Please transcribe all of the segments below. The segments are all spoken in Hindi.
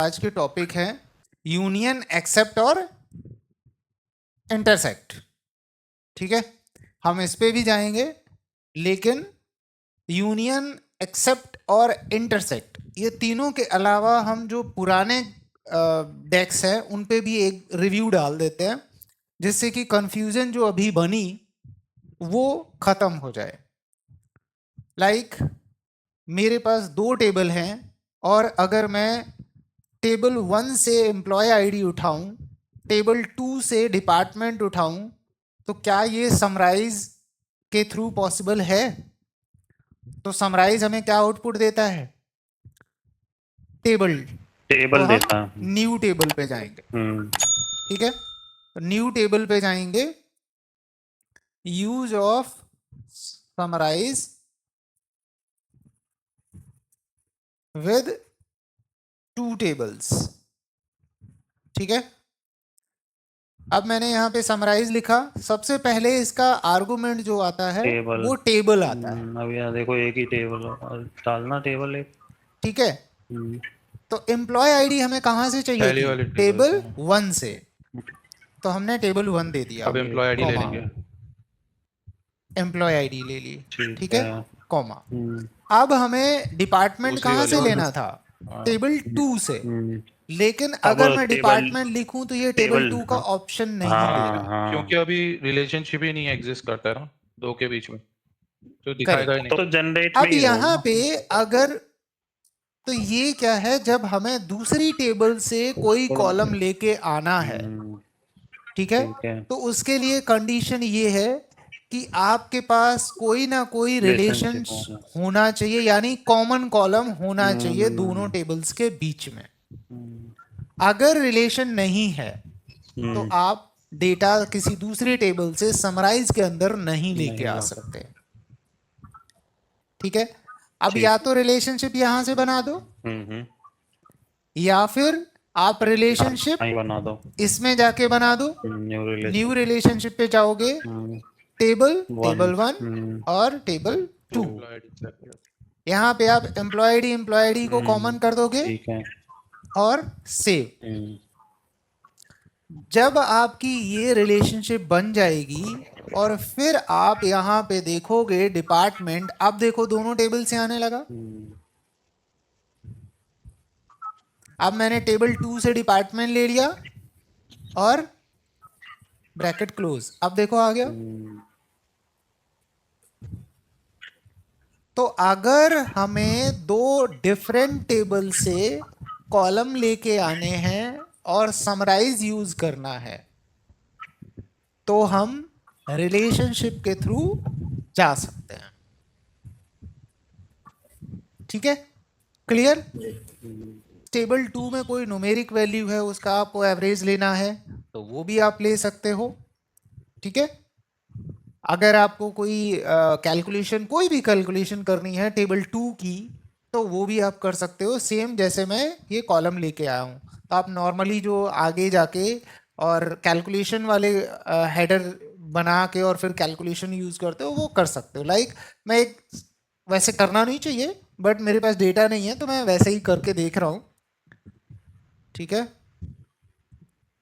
आज के टॉपिक है यूनियन, एक्सेप्ट और इंटरसेक्ट। ठीक है, हम इस पे भी जाएंगे, लेकिन यूनियन, एक्सेप्ट और इंटरसेक्ट ये तीनों के अलावा हम जो पुराने डेक्स हैं उन पे भी एक रिव्यू डाल देते हैं, जिससे कि कंफ्यूजन जो अभी बनी वो खत्म हो जाए। लाइक मेरे पास दो टेबल हैं और अगर मैं टेबल 1 से एम्प्लॉय आईडी उठाऊं, टेबल 2 से डिपार्टमेंट उठाऊं, तो क्या ये समराइज के थ्रू पॉसिबल है? तो समराइज हमें क्या आउटपुट देता है? टेबल टेबल तो देता हम न्यू टेबल पे जाएंगे। है। ठीक है, तो न्यू टेबल पे जाएंगे, use of summarize with two tables. ठीक है, अब मैंने यहाँ पे समराइज लिखा। सबसे पहले इसका आर्गुमेंट जो आता है टेबल वो टेबल आता है। अब यहाँ देखो एक ही टेबल डालना, टेबल एक। ठीक है, तो एम्प्लॉय आईडी हमें कहाँ से चाहिए पहली थी? वाली टेबल 1 से, तो हमने टेबल 1 दे दिया। अब एम्प्लॉय आईडी ले लेंगे। एम्प्लॉय आईडी ले ली। ठीक है, कॉमा। हम्म, अब हमें डिपार्टमेंट दूसरी कहाँ वाली से वाली। लेना था? टेबल 2 से। लेकिन अब अगर मैं टेबल- डिपार्टमेंट लिखूं तो ये टेबल 2 का हाँ, ऑप्शन नहीं हाँ, दे रहा। हाँ। क्योंकि अभी रिलेशनशिप ही नहीं एग्जिस्ट करता है ना दो के बीच में, तो दिखाएगा ही नहीं। तो जनरेट अब में ही यहाँ होगा। पे अगर, तो ये क्या है, जब हमें दूसरी टेबल से कोई कॉलम लेके आना है, ठीक है, ठीक है। तो उसके लिए कंडीशन ये है कि आपके पास कोई ना कोई रिलेशन Relationship होना चाहिए, यानी कॉमन कॉलम होना चाहिए दोनों टेबल्स के बीच में। अगर रिलेशन नहीं है तो आप डेटा किसी दूसरी टेबल से समराइज के अंदर नहीं लेके आ सकते। ठीक है, अब ठीक। या तो रिलेशनशिप यहां से बना दो, या फिर आप रिलेशनशिप यहीं बना दो। इसमें जाके बना दो। न्यू रिलेशनशिप पे जाओगे, टेबल 1 और टेबल 2। यहाँ पे आप एम्प्लॉय आईडी को कॉमन कर दोगे ठीक है। और सेव। जब आपकी ये रिलेशनशिप बन जाएगी और फिर आप यहाँ पे देखोगे डिपार्टमेंट, अब देखो दोनों टेबल से आने लगा। अब मैंने टेबल 2 से डिपार्टमेंट ले लिया और ब्रैकेट क्लोज। अब देखो आ गया। तो अगर हमें दो डिफरेंट टेबल से कॉलम लेके आने हैं और समराइज यूज करना है, तो हम रिलेशनशिप के थ्रू जा सकते हैं। ठीक है, क्लियर? टेबल 2 में कोई न्यूमेरिक वैल्यू है, उसका आपको एवरेज लेना है तो वो भी आप ले सकते हो। ठीक है, अगर आपको कोई कैलकुलेशन, कोई भी कैलकुलेशन करनी है टेबल 2 की, तो वो भी आप कर सकते हो, सेम जैसे मैं ये कॉलम लेके आया हूँ। तो आप नॉर्मली जो आगे जाके और कैलकुलेशन वाले हेडर बना के और फिर कैलकुलेशन यूज करते हो वो कर सकते हो। लाइक मैं एक, वैसे करना नहीं चाहिए बट मेरे पास डेटा नहीं है तो मैं वैसे ही करके देख रहा हूँ। ठीक है,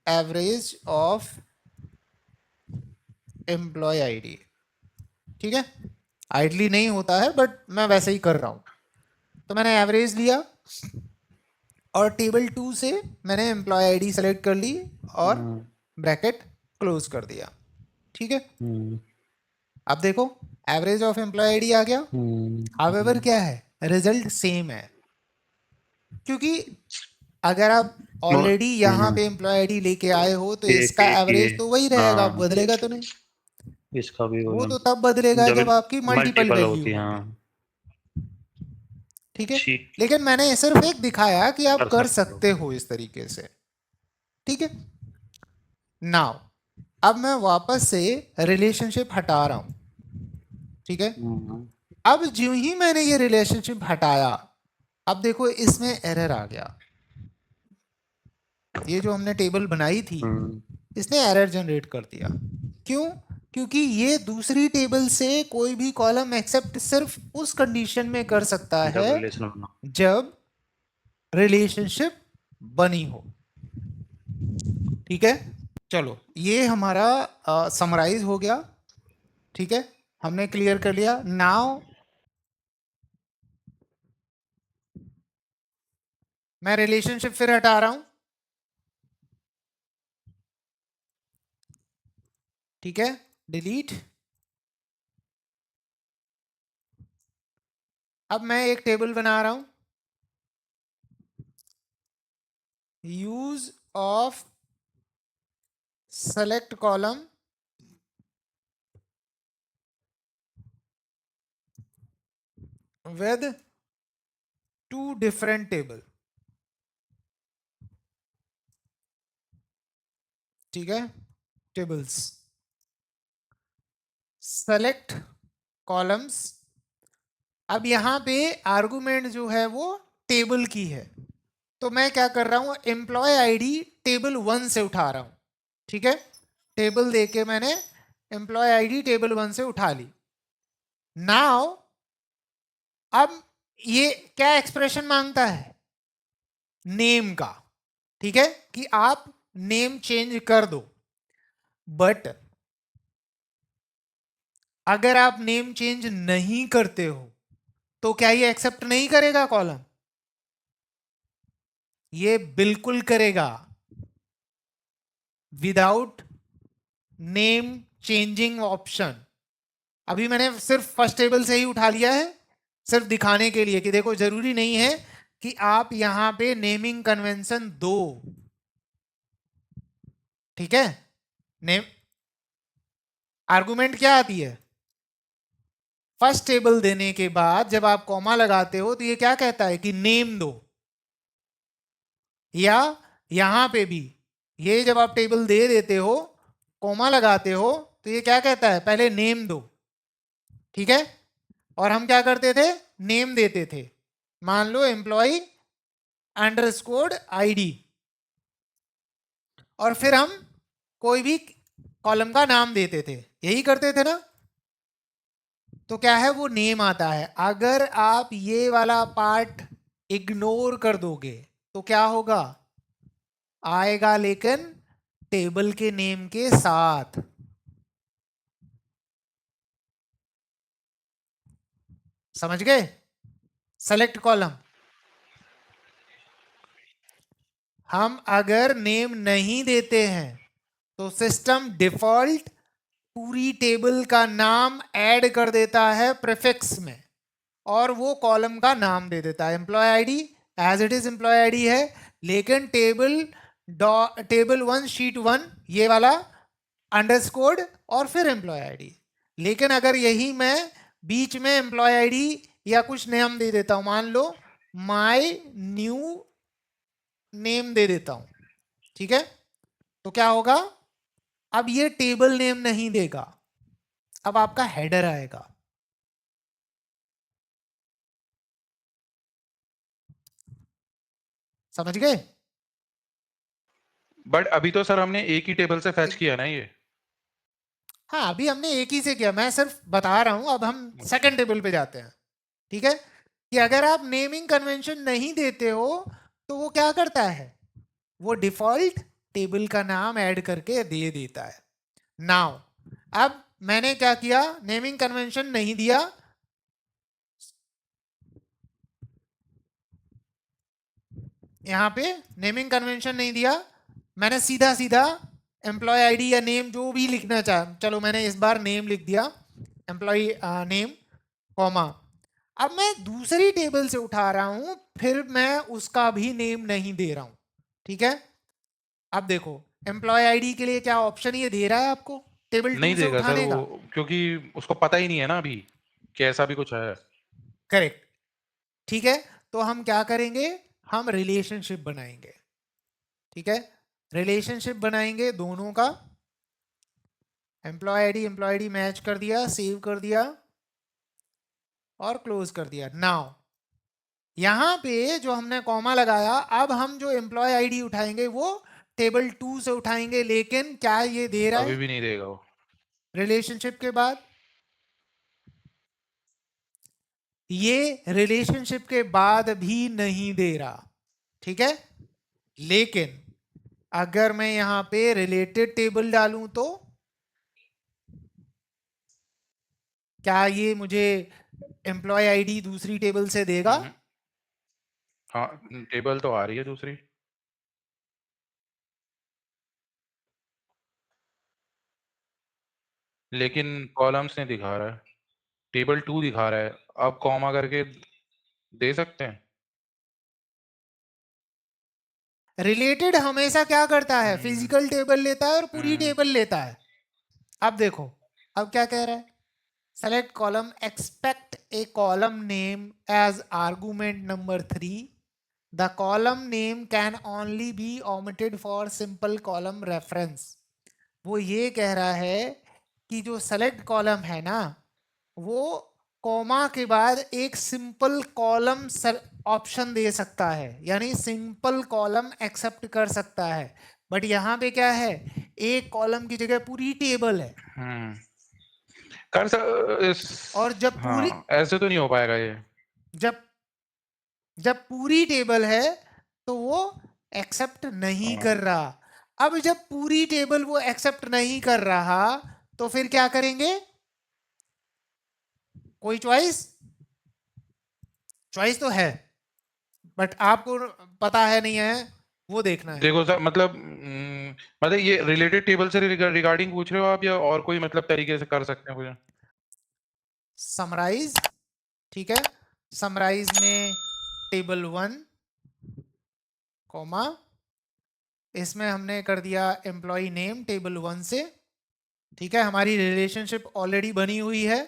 एवरेज ऑफ एम्प्लॉय आईडी। ठीक है, आइडली नहीं होता है बट मैं वैसे ही कर रहा हूं। तो मैंने एवरेज लिया और टेबल 2 से मैंने एम्प्लॉय आईडी सेलेक्ट कर ली और ब्रैकेट क्लोज कर दिया। ठीक है, अब देखो एवरेज ऑफ एम्प्लॉय आईडी आ गया। हाउएवर क्या है, रिजल्ट सेम है, क्योंकि अगर आप ऑलरेडी यहाँ पे एम्प्लॉय आईडी लेके आए हो तो इसका एवरेज तो वही रहेगा, बदलेगा तो नहीं। इसका भी वो तो तब बदलेगा जब आपकी मल्टीपल वैल्यू होती है। ठीक है, लेकिन मैंने सिर्फ एक दिखाया कि आप कर सकते हो इस तरीके से। ठीक है, नाउ अब मैं वापस से रिलेशनशिप हटा रहा हूं। ठीक है, अब जो ही मैंने ये रिलेशनशिप हटाया, अब देखो इसमें एरर आ गया। ये जो हमने टेबल बनाई थी इसने एरर जनरेट कर दिया। क्यों? क्योंकि ये दूसरी टेबल से कोई भी कॉलम एक्सेप्ट सिर्फ उस कंडीशन में कर सकता है जब रिलेशनशिप बनी हो। ठीक है, चलो ये हमारा समराइज हो गया। ठीक है, हमने क्लियर कर लिया। नाउ मैं रिलेशनशिप फिर हटा रहा हूं। ठीक है, डिलीट। अब मैं एक टेबल बना रहा हूं, use of select column with two different table। ठीक है, टेबल्स सेलेक्ट कॉलम्स। अब यहां पे आर्गुमेंट जो है वो टेबल की है, तो मैं क्या कर रहा हूं, एम्प्लॉय आईडी टेबल 1 से उठा रहा हूं। ठीक है, टेबल देके मैंने एम्प्लॉय आईडी टेबल 1 से उठा ली। नाउ अब ये क्या एक्सप्रेशन मांगता है, नेम का। ठीक है, कि आप नेम चेंज कर दो। बट अगर आप नेम चेंज नहीं करते हो तो क्या ये एक्सेप्ट नहीं करेगा कॉलम? ये बिल्कुल करेगा, विदाउट नेम चेंजिंग ऑप्शन। अभी मैंने सिर्फ फर्स्ट टेबल से ही उठा लिया है, सिर्फ दिखाने के लिए कि देखो जरूरी नहीं है कि आप यहां पे नेमिंग कन्वेंशन दो। ठीक है, नेम आर्गुमेंट क्या आती है, फर्स्ट टेबल देने के बाद जब आप कॉमा लगाते हो तो ये क्या कहता है कि नेम दो। या यहां पे भी ये जब आप टेबल दे देते हो, कॉमा लगाते हो, तो ये क्या कहता है, पहले नेम दो। ठीक है, और हम क्या करते थे, नेम देते थे। मान लो एम्प्लॉय अंडरस्कोर आईडी, और फिर हम कोई भी कॉलम का नाम देते थे, यही करते थे ना। तो क्या है, वो नेम आता है। अगर आप ये वाला पार्ट इग्नोर कर दोगे तो क्या होगा, आएगा लेकिन टेबल के नेम के साथ। समझ गए? सेलेक्ट कॉलम, हम अगर नेम नहीं देते हैं तो सिस्टम डिफॉल्ट पूरी टेबल का नाम ऐड कर देता है प्रीफिक्स में, और वो कॉलम का नाम दे देता है। Employee ID as it is employee ID है, लेकिन टेबल 1 शीट 1 ये वाला अंडरस्कोर्ड और फिर एम्प्लॉय आईडी। लेकिन अगर यही मैं बीच में एम्प्लॉय आईडी या कुछ नाम दे देता हूं, मान लो माय न्यू नेम दे देता हूं, ठीक है, तो क्या होगा, अब ये टेबल नेम नहीं देगा, अब आपका हेडर आएगा। समझ गए? बट अभी तो सर हमने एक ही टेबल से फैच किया ना ये। हाँ, अभी हमने एक ही से किया, मैं सिर्फ बता रहा हूं। अब हम सेकंड टेबल पे जाते हैं। ठीक है, कि अगर आप नेमिंग कन्वेंशन नहीं देते हो तो वो क्या करता है, वो डिफॉल्ट टेबल का नाम ऐड करके दे देता है। नाउ अब मैंने क्या किया, नेमिंग कन्वेंशन नहीं दिया, यहां पे नेमिंग कन्वेंशन नहीं दिया, मैंने सीधा सीधा एम्प्लॉय आईडी या नेम जो भी लिखना चाह, चलो मैंने इस बार नेम लिख दिया, एम्प्लॉय नेम कॉमा। अब मैं दूसरी टेबल से उठा रहा हूं, फिर मैं उसका भी नेम नहीं दे रहा हूं। ठीक है, अब देखो एम्प्लॉय आईडी के लिए क्या ऑप्शन ये दे रहा है आपको, टेबल 2 नहीं से देगा सर उठाने का। वो, क्योंकि उसको पता ही नहीं है ना अभी कि ऐसा भी कुछ है। करेक्ट। ठीक है, तो हम क्या करेंगे, हम रिलेशनशिप बनाएंगे। ठीक है, रिलेशनशिप बनाएंगे दोनों का, एम्प्लॉय आईडी मैच कर दिया, सेव कर दिया और क्लोज कर दिया। नाउ यहां पे जो हमने कॉमा लगाया, अब हम जो एम्प्लॉय आईडी उठाएंगे वो टेबल 2 से उठाएंगे, लेकिन क्या ये दे रहा अभी है भी नहीं देगा वो। रिलेशनशिप के बाद? ये रिलेशनशिप के बाद भी नहीं दे रहा। ठीक है, लेकिन अगर मैं यहाँ पे रिलेटेड टेबल डालूं तो क्या ये मुझे एम्प्लॉय आईडी दूसरी टेबल से देगा? हाँ, टेबल तो आ रही है दूसरी। लेकिन कॉलम्स नहीं दिखा रहा है, टेबल 2 दिखा रहा है। आप कॉमा करके दे सकते हैं। रिलेटेड हमेशा क्या करता है? फिजिकल टेबल लेता है और पूरी टेबल लेता है। अब देखो, अब क्या कह रहा है? Select column, expect a column name as argument number 3। The column name can only be omitted for simple column reference. वो ये कह रहा है कि जो सेलेक्ट कॉलम है ना, वो कॉमा के बाद एक सिंपल कॉलम ऑप्शन दे सकता है, यानी सिंपल कॉलम एक्सेप्ट कर सकता है। बट यहाँ पे क्या है? एक कॉलम की जगह पूरी टेबल है। कर इस और जब पूरी ऐसे तो नहीं हो पाएगा ये। जब जब पूरी टेबल है तो वो एक्सेप्ट नहीं कर रहा। अब जब पूरी टेबल वो एक्सेप्ट नहीं कर रहा तो फिर क्या करेंगे? कोई चॉइस तो है, बट आपको पता है नहीं है, वो देखना है। देखो सर, मतलब ये रिलेटेड टेबल से रिगार्डिंग पूछ रहे हो आप, या और कोई मतलब तरीके से कर सकते हैं कुछ? समराइज, ठीक है। समराइज में टेबल 1 कॉमा, इसमें हमने कर दिया एम्प्लॉय नेम टेबल 1 से, ठीक है। हमारी रिलेशनशिप ऑलरेडी बनी हुई है।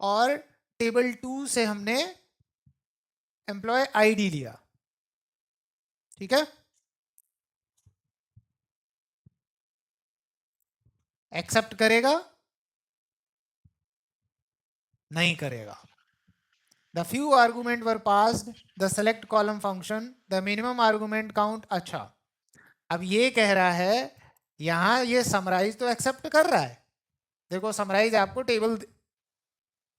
और टेबल 2 से हमने एम्प्लॉय आईडी लिया, ठीक है। एक्सेप्ट करेगा? नहीं करेगा। The few argument were passed the select column function, the minimum argument count. अच्छा, अब ये कह रहा है यहां ये समराइज तो एक्सेप्ट कर रहा है। देखो समराइज आपको टेबल,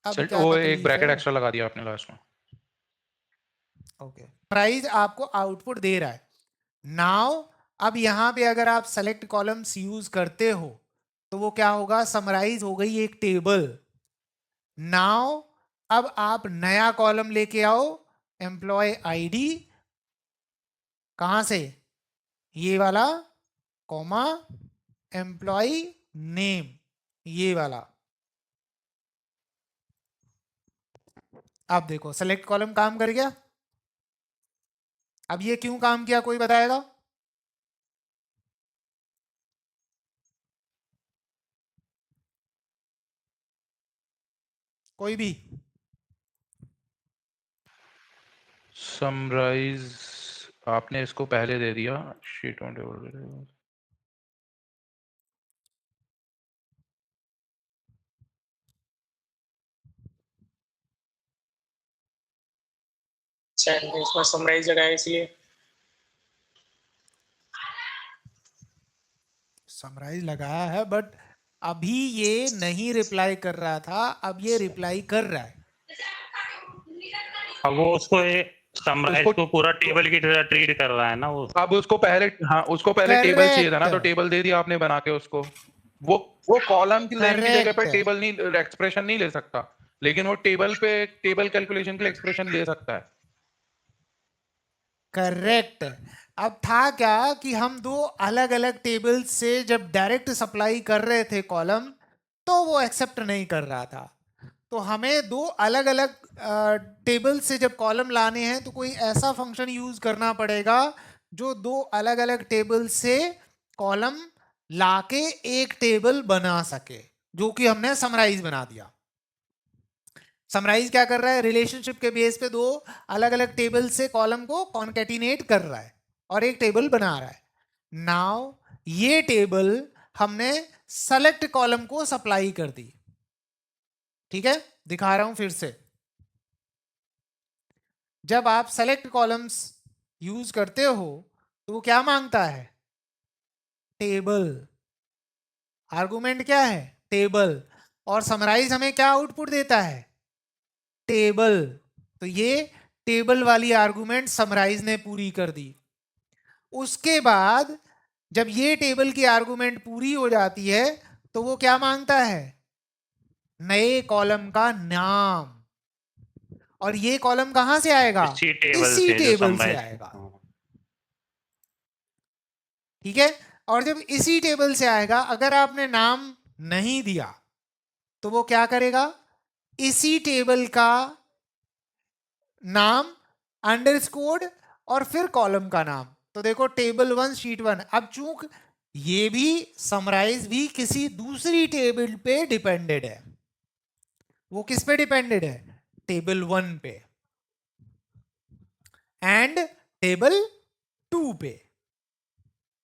अब क्या वो एक तकलीफ ब्रैकेट है? एक्स्ट्रा लगा दिया आपने लास्ट में। ओके, समराइज आपको आउटपुट दे रहा है। नाउ अब यहां पे अगर आप सेलेक्ट कॉलम्स यूज करते हो तो वो क्या होगा? समराइज हो गई एक टेबल। नाउ अब आप नया कॉलम लेके आओ, एम्प्लॉय आईडी, कहां से? ये वाला, कॉमा, एम्प्लॉय नेम, ये वाला। अब देखो सेलेक्ट कॉलम काम कर गया। अब ये क्यों काम किया, कोई बताएगा? कोई भी? समराइज आपने इसको पहले दे दिया, शीट ऑन टेबल। इसमें समराइज लगाया इसलिए। समराइज लगाया है, बट अभी ये नहीं रिप्लाई कर रहा था, अब ये रिप्लाई कर रहा है। अब वो उसको समराइज को पूरा टेबल की तरह ट्रीट कर रहा है ना वो। अब उसको पहले, हाँ उसको पहले टेबल चाहिए था ना, तो Correct. टेबल दे दिया आपने बना के उसको। वो कॉलम की लेंथ की जगह पे Correct. टेबल नहीं, एक्सप्रेशन नहीं ले सकता, लेकिन वो टेबल पे टेबल कैलकुलेशन के लिए एक्सप्रेशन ले सकता है। करेक्ट। अब था क्या कि हम दो अलग अलग टेबल से जब डायरेक्ट सप्लाई कर रहे थे कॉलम, तो वो एक्सेप्ट नहीं कर रहा था। तो हमें दो अलग अलग टेबल से जब कॉलम लाने हैं तो कोई ऐसा फंक्शन यूज करना पड़ेगा जो दो अलग अलग टेबल से कॉलम लाके एक टेबल बना सके, जो कि हमने समराइज बना दिया। समराइज क्या कर रहा है? रिलेशनशिप के बेस पे दो अलग अलग टेबल से कॉलम को कॉन्केटिनेट कर रहा है और एक टेबल बना रहा है। नाउ ये टेबल हमने सेलेक्ट कॉलम को सप्लाई कर दी, ठीक है। दिखा रहा हूं फिर से। जब आप सेलेक्ट कॉलम्स यूज करते हो तो वो क्या मांगता है? टेबल। आर्गुमेंट क्या है? टेबल। और समराइज हमें क्या आउटपुट देता है? टेबल। तो ये टेबल वाली आर्गुमेंट समराइज ने पूरी कर दी। उसके बाद जब ये टेबल की आर्गुमेंट पूरी हो जाती है तो वो क्या मांगता है, नए कॉलम का नाम, और ये कॉलम कहां से आएगा, इसी टेबल इसी से जो टेबल से समराइज। आएगा। ठीक है, और जब इसी टेबल से आएगा, अगर आपने नाम नहीं दिया तो वो क्या करेगा, इसी टेबल का नाम अंडरस्कोर और फिर कॉलम का नाम। तो देखो टेबल 1 शीट 1। अब चूंकि ये भी समराइज भी किसी दूसरी टेबल पे डिपेंडेड है, वो किस पे डिपेंडेड है, टेबल 1 पे एंड टेबल 2 पे।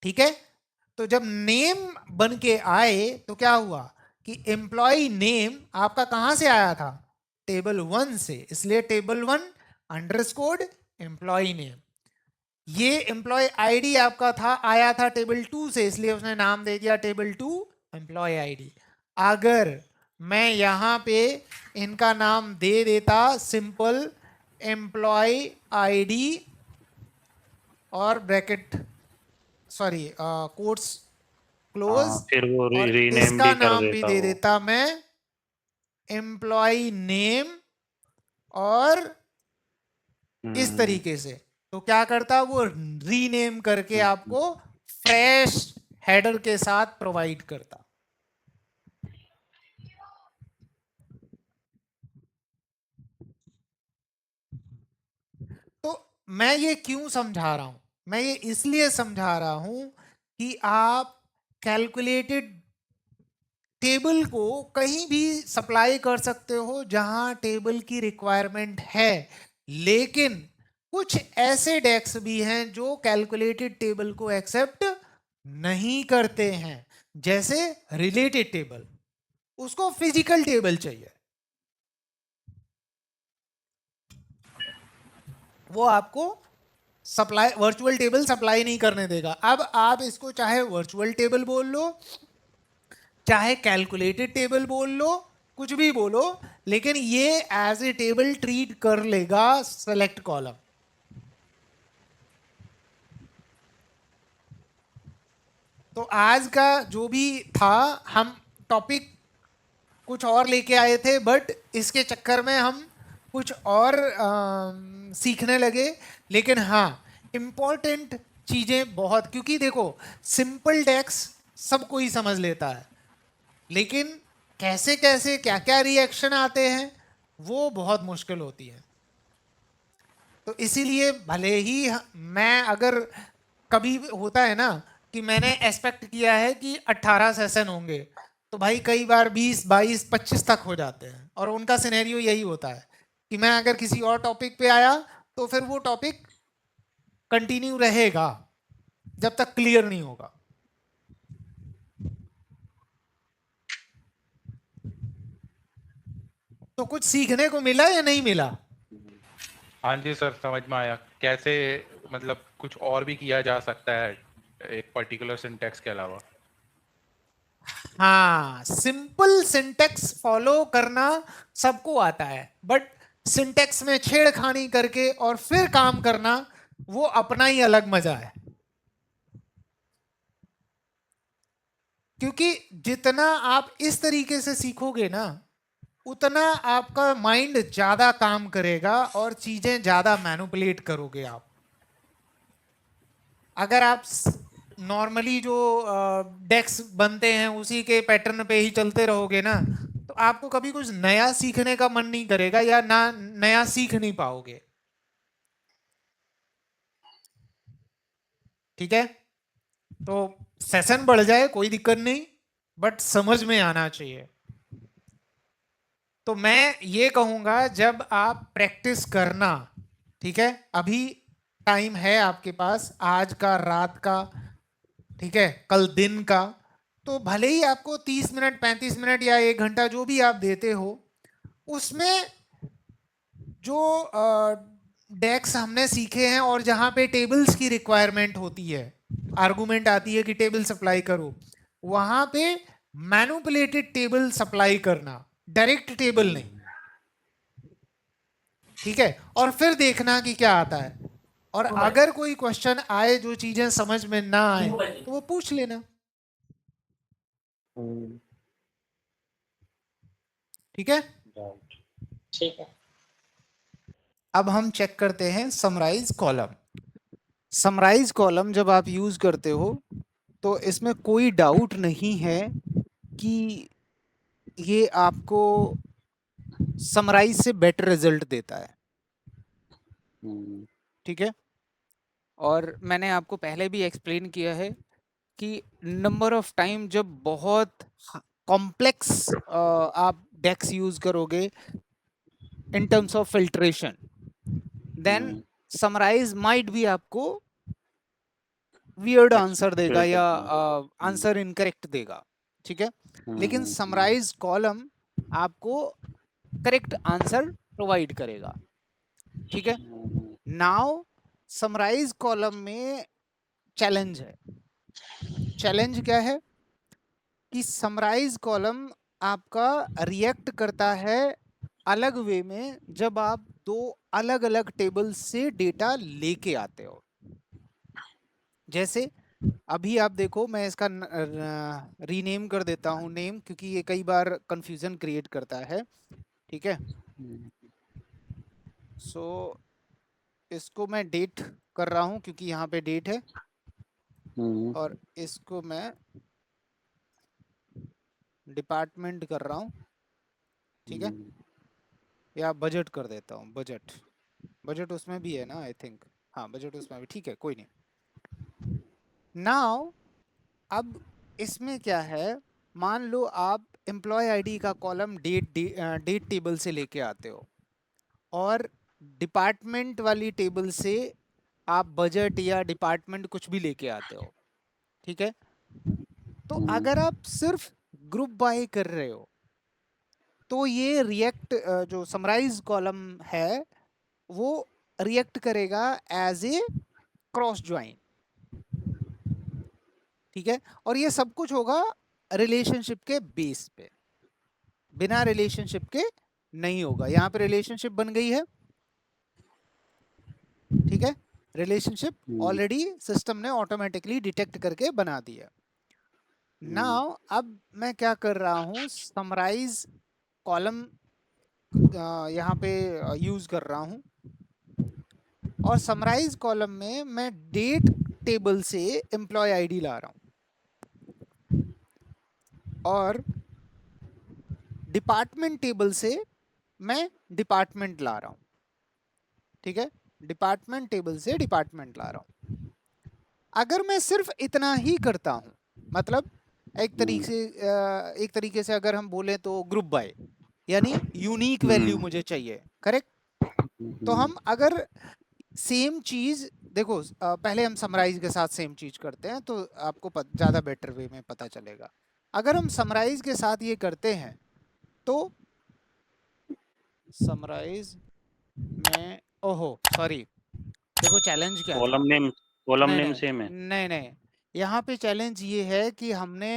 ठीक है, तो जब नेम बन के आए तो क्या हुआ कि एम्प्लॉय नेम आपका कहां से आया था, टेबल 1 से, इसलिए टेबल 1 अंडरस्कोर एम्प्लॉय नेम। ये एम्प्लॉय आईडी आपका था, आया था टेबल 2 से, इसलिए उसने नाम दे दिया टेबल 2 एम्प्लॉय आईडी। अगर मैं यहां पे इनका नाम दे देता सिंपल एम्प्लॉय आईडी और ब्रैकेट सॉरी कोट्स क्लोज, फिर वो और रीनेम इसका भी कर नाम भी देता दे वो। देता मैं एम्प्लॉय नेम और इस तरीके से। तो क्या करता, वो रीनेम करके आपको फ्रेश हेडर के साथ प्रोवाइड करता। तो मैं ये क्यों समझा रहा हूं, मैं ये इसलिए समझा रहा हूं कि आप कैलकुलेटेड टेबल को कहीं भी सप्लाई कर सकते हो जहां टेबल की रिक्वायरमेंट है, लेकिन कुछ ऐसे डेक्स भी हैं जो कैलकुलेटेड टेबल को एक्सेप्ट नहीं करते हैं, जैसे रिलेटेड टेबल, उसको फिजिकल टेबल चाहिए, वो आपको सप्लाई वर्चुअल टेबल सप्लाई नहीं करने देगा। अब आप इसको चाहे वर्चुअल टेबल बोल लो, चाहे कैलकुलेटेड टेबल बोल लो, कुछ भी बोलो, लेकिन ये एज ए टेबल ट्रीट कर लेगा सेलेक्ट कॉलम। तो आज का जो भी था, हम टॉपिक कुछ और लेके आए थे, बट इसके चक्कर में हम कुछ और सीखने लगे। लेकिन हाँ, इम्पोर्टेंट चीज़ें बहुत, क्योंकि देखो सिंपल डेक्स सब कोई समझ लेता है, लेकिन कैसे कैसे क्या क्या रिएक्शन आते हैं वो बहुत मुश्किल होती है। तो इसीलिए भले ही मैं अगर कभी होता है ना कि मैंने एक्सपेक्ट किया है कि 18 सेशन होंगे, तो भाई कई बार 20, 22, 25 तक हो जाते हैं, और उनका सिनेरियो यही होता है कि मैं अगर किसी और टॉपिक पे आया तो फिर वो टॉपिक कंटिन्यू रहेगा जब तक क्लियर नहीं होगा। तो कुछ सीखने को मिला या नहीं मिला? हाँ जी सर, समझ में आया। कैसे मतलब कुछ और भी किया जा सकता है एक पर्टिकुलर सिंटैक्स के अलावा। हाँ, सिंपल सिंटेक्स फॉलो करना सबको आता है, बट सिंटेक्स में छेड़खानी करके और फिर काम करना वो अपना ही अलग मजा है। क्योंकि जितना आप इस तरीके से सीखोगे ना, उतना आपका माइंड ज्यादा काम करेगा और चीजें ज्यादा मैनिपुलेट करोगे आप। अगर आप नॉर्मली जो डेक्स बनते हैं उसी के पैटर्न पे ही चलते रहोगे ना, तो आपको कभी कुछ नया सीखने का मन नहीं करेगा या ना नया सीख नहीं पाओगे। ठीक है, तो सेशन बढ़ जाए कोई दिक्कत नहीं, बट समझ में आना चाहिए। तो मैं ये कहूंगा जब आप प्रैक्टिस करना, ठीक है, अभी टाइम है आपके पास, आज का, रात का, ठीक है, कल दिन का, तो भले ही आपको 30 मिनट 35 मिनट या 1 घंटा जो भी आप देते हो, उसमें जो डेक्स हमने सीखे हैं और जहां पे टेबल्स की रिक्वायरमेंट होती है, आर्गुमेंट आती है कि टेबल सप्लाई करो, वहां पे मैनिपुलेटेड टेबल सप्लाई करना, डायरेक्ट टेबल नहीं। ठीक है, और फिर देखना कि क्या आता है। और अगर कोई क्वेश्चन आए जो चीजें समझ में ना आए तो वो पूछ लेना, ठीक है। ठीक है। अब हम चेक करते हैं समराइज कॉलम। समराइज कॉलम जब आप यूज करते हो तो इसमें कोई डाउट नहीं है कि ये आपको समराइज से बेटर रिजल्ट देता है, ठीक है। और मैंने आपको पहले भी एक्सप्लेन किया है कि नंबर ऑफ टाइम जब बहुत कॉम्प्लेक्स आप डेक्स यूज करोगे in terms of filtration, then summarize might भी आपको वियर्ड आंसर देगा या आंसर इनकरेक्ट देगा, ठीक है। लेकिन समराइज कॉलम आपको करेक्ट आंसर प्रोवाइड करेगा, ठीक है। नाउ समराइज कॉलम में चैलेंज है। चैलेंज क्या है कि समराइज कॉलम आपका रिएक्ट करता है अलग वे में जब आप दो अलग अलग टेबल से डेटा लेके आते हो। जैसे अभी आप देखो, मैं इसका रीनेम कर देता हूँ नेम, क्योंकि ये कई बार कंफ्यूजन क्रिएट करता है, ठीक है। सो इसको मैं डेट कर रहा हूँ क्योंकि यहाँ पे डेट है, और इसको मैं डिपार्टमेंट कर रहा हूँ, ठीक है। या बजट कर देता हूँ, बजट। बजट उसमें भी है ना, आई थिंक, हाँ बजट उसमें भी, ठीक है, कोई नहीं। नाउ अब इसमें क्या है, मान लो आप एम्प्लॉय आईडी का कॉलम डेट टेबल से लेके आते हो और डिपार्टमेंट वाली टेबल से आप बजट या डिपार्टमेंट कुछ भी लेके आते हो, ठीक है। तो अगर आप सिर्फ ग्रुप बाय कर रहे हो तो ये रिएक्ट जो समराइज कॉलम है वो रिएक्ट करेगा एज ए क्रॉस ज्वाइन, ठीक है। और ये सब कुछ होगा रिलेशनशिप के बेस पे, बिना रिलेशनशिप के नहीं होगा। यहाँ पे रिलेशनशिप बन गई है, ठीक है। रिलेशनशिप ऑलरेडी सिस्टम ने ऑटोमेटिकली डिटेक्ट करके बना दिया। नाउ अब मैं क्या कर रहा हूँ, समराइज कॉलम यहाँ पे यूज कर रहा हूँ, और समराइज कॉलम में मैं डेट टेबल से एम्प्लॉय आईडी ला रहा हूँ और डिपार्टमेंट टेबल से मैं डिपार्टमेंट ला रहा हूँ, ठीक है। डिपार्टमेंट टेबल से डिपार्टमेंट ला रहा हूँ। अगर मैं सिर्फ इतना ही करता हूँ, मतलब एक तरीके से अगर हम बोले तो ग्रुप बाय, यानी यूनिक वैल्यू मुझे चाहिए, करेक्ट। तो हम अगर सेम चीज देखो, पहले हम समराइज के साथ सेम चीज करते हैं तो आपको ज्यादा बेटर वे में पता चलेगा। अगर हम समराइज के साथ ये करते हैं तो समराइज में, ओहो सॉरी, देखो चैलेंज क्या था। कॉलम नहीं नेम नहीं सेम है। नहीं नहीं, यहाँ पे चैलेंज ये है कि हमने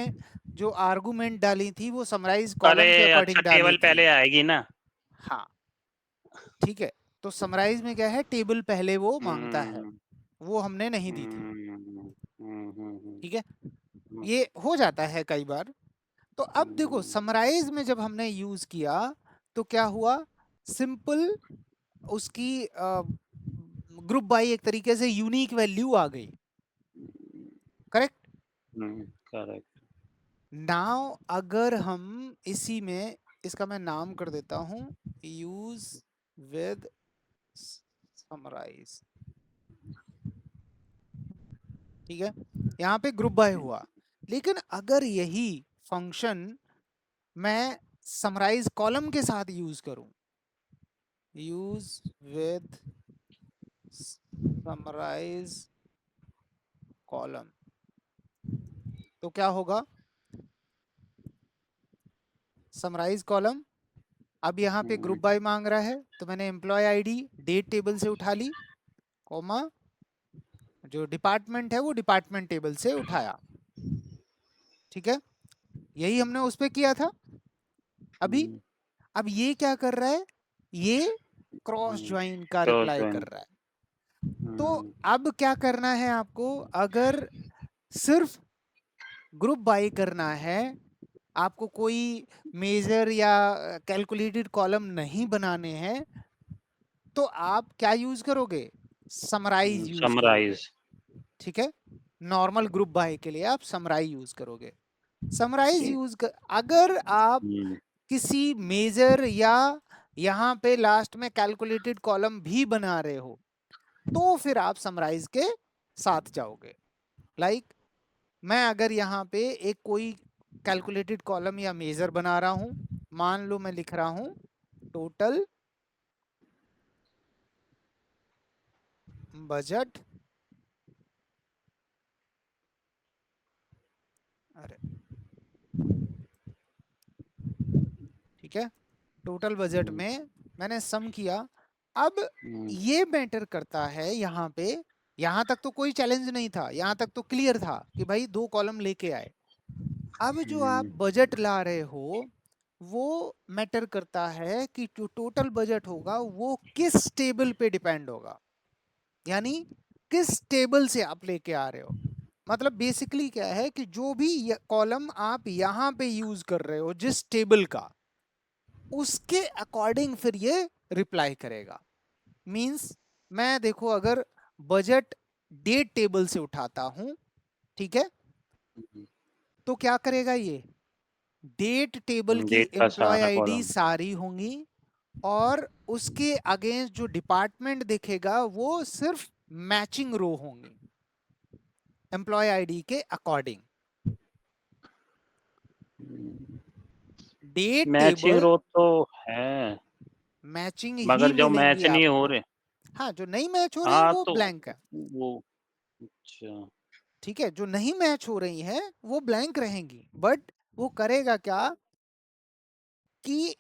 जो आर्गुमेंट डाली थी वो समराइज कॉलम के अरे अकॉर्डिंग अच्छा, डाली टेबल थी। पहले आएगी ना। हाँ ठीक है, तो समराइज में क्या है, टेबल पहले वो मांगता है, हम्म, वो हमने नहीं दी थी, हम्म, ठीक है। ये हो जाता है कई बार। तो अब देखो समराइज में जब हमने यूज किया तो क्या हुआ, सिंपल उसकी ग्रुप बाई एक तरीके से यूनिक वैल्यू आ गई, करेक्ट। करेक्ट। नाउ अगर हम इसी में, इसका मैं नाम कर देता हूं यूज विद समराइज, ठीक है। यहाँ पे ग्रुप बाय हुआ, लेकिन अगर यही फंक्शन मैं समराइज कॉलम के साथ यूज करूं, यूज विद समराइज कॉलम, तो क्या होगा, समराइज कॉलम अब यहाँ पे ग्रुप बाय मांग रहा है तो मैंने एम्प्लॉय आईडी डेट टेबल से उठा ली, कॉमा जो डिपार्टमेंट है वो डिपार्टमेंट टेबल से उठाया, ठीक है। यही हमने उस पे किया था अभी। अब ये क्या कर रहा है, ये क्रॉस ज्वाइन का रिप्लाई कर रहा है। तो अब क्या करना है आपको, अगर सिर्फ ग्रुप बाय करना है, आपको कोई मेजर या कैलकुलेटेड कॉलम नहीं बनाने हैं, तो आप क्या यूज करोगे, समराइज यूज करोगे। समराइज। ठीक है, नॉर्मल ग्रुप बाय के लिए आप समराइज यूज करोगे। समराइज यूज कर, अगर आप किसी मेजर या यहाँ पे लास्ट में कैलकुलेटेड कॉलम भी बना रहे हो, तो फिर आप समराइज के साथ जाओगे। लाइक मैं अगर यहाँ पे एक कोई कैलकुलेटेड कॉलम या मेजर बना रहा हूं, मान लो मैं लिख रहा हूं टोटल बजट, अरे ठीक है, टोटल बजट में मैंने सम किया। अब ये मैटर करता है यहाँ पे, यहाँ तक तो कोई चैलेंज नहीं था, यहाँ तक तो क्लियर था कि भाई 2 कॉलम लेके आए। अब जो आप बजट ला रहे हो वो मैटर करता है कि जो टोटल बजट होगा वो किस टेबल पे डिपेंड होगा, यानी किस टेबल से आप लेके आ रहे हो। मतलब बेसिकली क्या है कि जो भी कॉलम आप यहाँ पे यूज कर रहे हो जिस टेबल का, उसके अकॉर्डिंग फिर ये रिप्लाई करेगा। मींस मैं देखो अगर बजट डेट टेबल से उठाता हूं, ठीक है, तो क्या करेगा ये, डेट टेबल की डेट का एम्प्लॉय सारा आईडी कॉलम। सारी होंगी, और उसके अगेंस्ट जो डिपार्टमेंट दिखेगा वो सिर्फ मैचिंग रो होंगी एम्प्लॉय आईडी के according. Date matching table row तो है, मैचिंग ही मगर जो मिलेंगी मैच नहीं हो आपको। रहे। हाँ, जो नहीं मैच हो रही हाँ वो तो ब्लैंक है। वो, अच्छा। ठीक है, जो नहीं मैच हो रही हैं वो ब्लैंक रहेंगी, बट वो करेगा क्या कि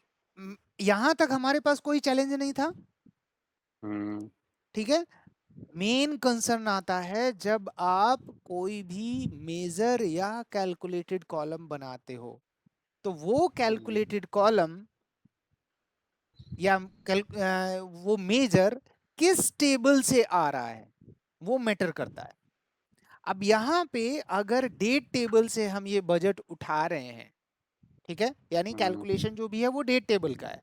यहां तक हमारे पास कोई चैलेंज नहीं था। ठीक है, मेन कंसर्न आता है जब आप कोई भी मेजर या कैलकुलेटेड कॉलम बनाते हो, तो वो कैलकुलेटेड कॉलम या वो मेजर किस टेबल से आ रहा है वो मैटर करता है। अब यहाँ पे अगर डेट टेबल से हम ये बजट उठा रहे हैं, ठीक है, यानी कैलकुलेशन जो भी है वो डेट टेबल का है,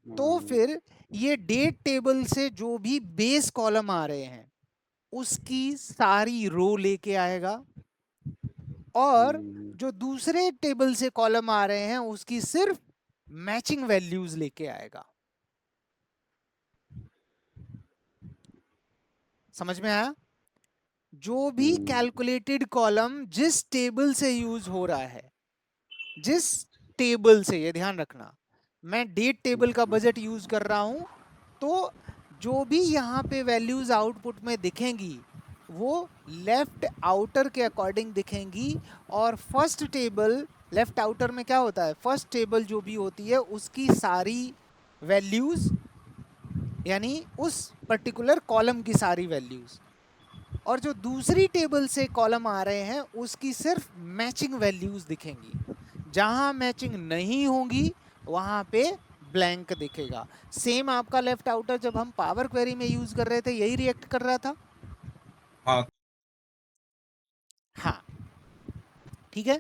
तो फिर ये डेट टेबल से जो भी बेस कॉलम आ रहे हैं उसकी सारी रो लेके आएगा, और जो दूसरे टेबल से कॉलम आ रहे हैं उसकी सिर्फ मैचिंग वैल्यूज लेके आएगा। समझ में आया? जो भी कैलकुलेटेड कॉलम जिस टेबल से यूज हो रहा है, जिस टेबल से, ये ध्यान रखना, मैं डेट टेबल का बजट यूज कर रहा हूं, तो जो भी यहाँ पे वैल्यूज आउटपुट में दिखेंगी वो लेफ्ट आउटर के अकॉर्डिंग दिखेंगी। और फर्स्ट टेबल, लेफ्ट आउटर में क्या होता है, फर्स्ट टेबल जो भी होती है उसकी सारी वैल्यूज, यानी उस पर्टिकुलर कॉलम की सारी वैल्यूज, और जो दूसरी टेबल से कॉलम आ रहे हैं उसकी सिर्फ मैचिंग वैल्यूज दिखेंगी। जहां मैचिंग नहीं होगी वहां पे ब्लैंक दिखेगा। सेम आपका लेफ्ट आउटर जब हम पावर क्वेरी में यूज कर रहे थे यही रिएक्ट कर रहा था। हाँ हाँ, ठीक है।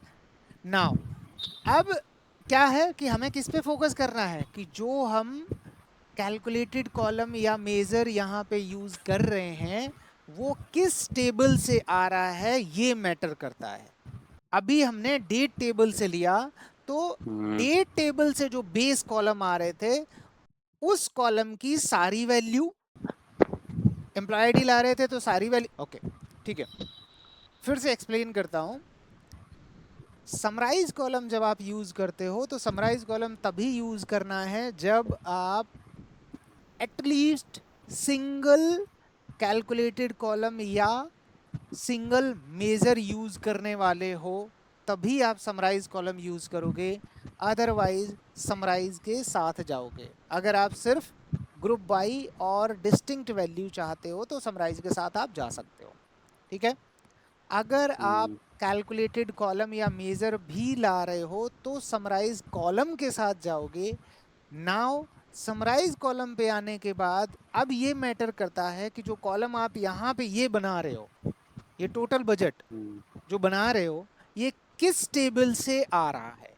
नाउ अब क्या है कि हमें किस पे फोकस करना है कि जो हम कैलकुलेटेड कॉलम या मेजर यहाँ पे यूज कर रहे हैं वो किस टेबल से आ रहा है ये मैटर करता है। अभी हमने डेट टेबल से लिया, तो डेट टेबल से जो बेस कॉलम आ रहे थे उस कॉलम की सारी वैल्यू, एम्प्लॉय आईडी ला रहे थे तो सारी वैल्यू, ओके ठीक है। फिर से एक्सप्लेन करता हूं। समराइज कॉलम जब आप यूज करते हो तो समराइज कॉलम तभी यूज करना है जब आप एटलीस्ट सिंगल कैलकुलेटेड कॉलम या सिंगल मेजर यूज करने वाले हो, तभी आप समराइज कॉलम यूज करोगे, अदरवाइज समराइज के साथ जाओगे। अगर आप सिर्फ ग्रुप बाई और डिस्टिंक्ट वैल्यू चाहते हो तो समराइज के साथ आप जा सकते हो। ठीक है, अगर आप कैलकुलेटेड कॉलम या मेजर भी ला रहे हो तो समराइज कॉलम के साथ जाओगे। नाउ समराइज कॉलम पे आने के बाद अब ये मैटर करता है कि जो कॉलम आप यहाँ पे ये बना रहे हो, ये टोटल बजट जो बना रहे हो, ये किस टेबल से आ रहा है।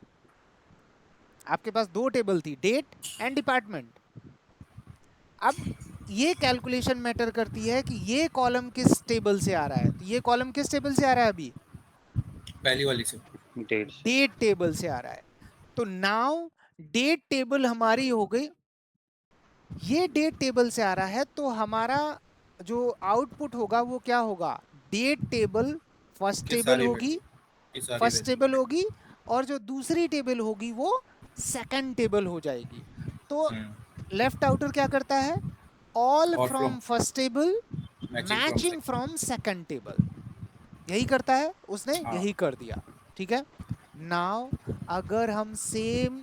आपके पास दो टेबल थी, डेट एंड डिपार्टमेंट। अब ये कैलकुलेशन मैटर करती है कि ये कॉलम किस टेबल से आ रहा है। तो ये कॉलम किस टेबल से आ रहा है अभी? पहली वाली से डेट टेबल से आ रहा है। तो नाउ डेट टेबल हमारी हो गई, ये डेट टेबल से आ रहा है, तो हमारा जो आउटपुट होगा वो क्या होगा? डेट टेबल फर्स्ट ये टेबल सारी होगी, ये सारी फर्स्ट टेबल होगी, और जो दूसरी टेबल होगी वो सेकंड टेबल हो जाएगी। तो लेफ्ट आउटर क्या करता है? All All from from first table matching matching from second table. यही करता है, उसने हाँ। यही कर दिया। ठीक है, नाउ अगर हम सेम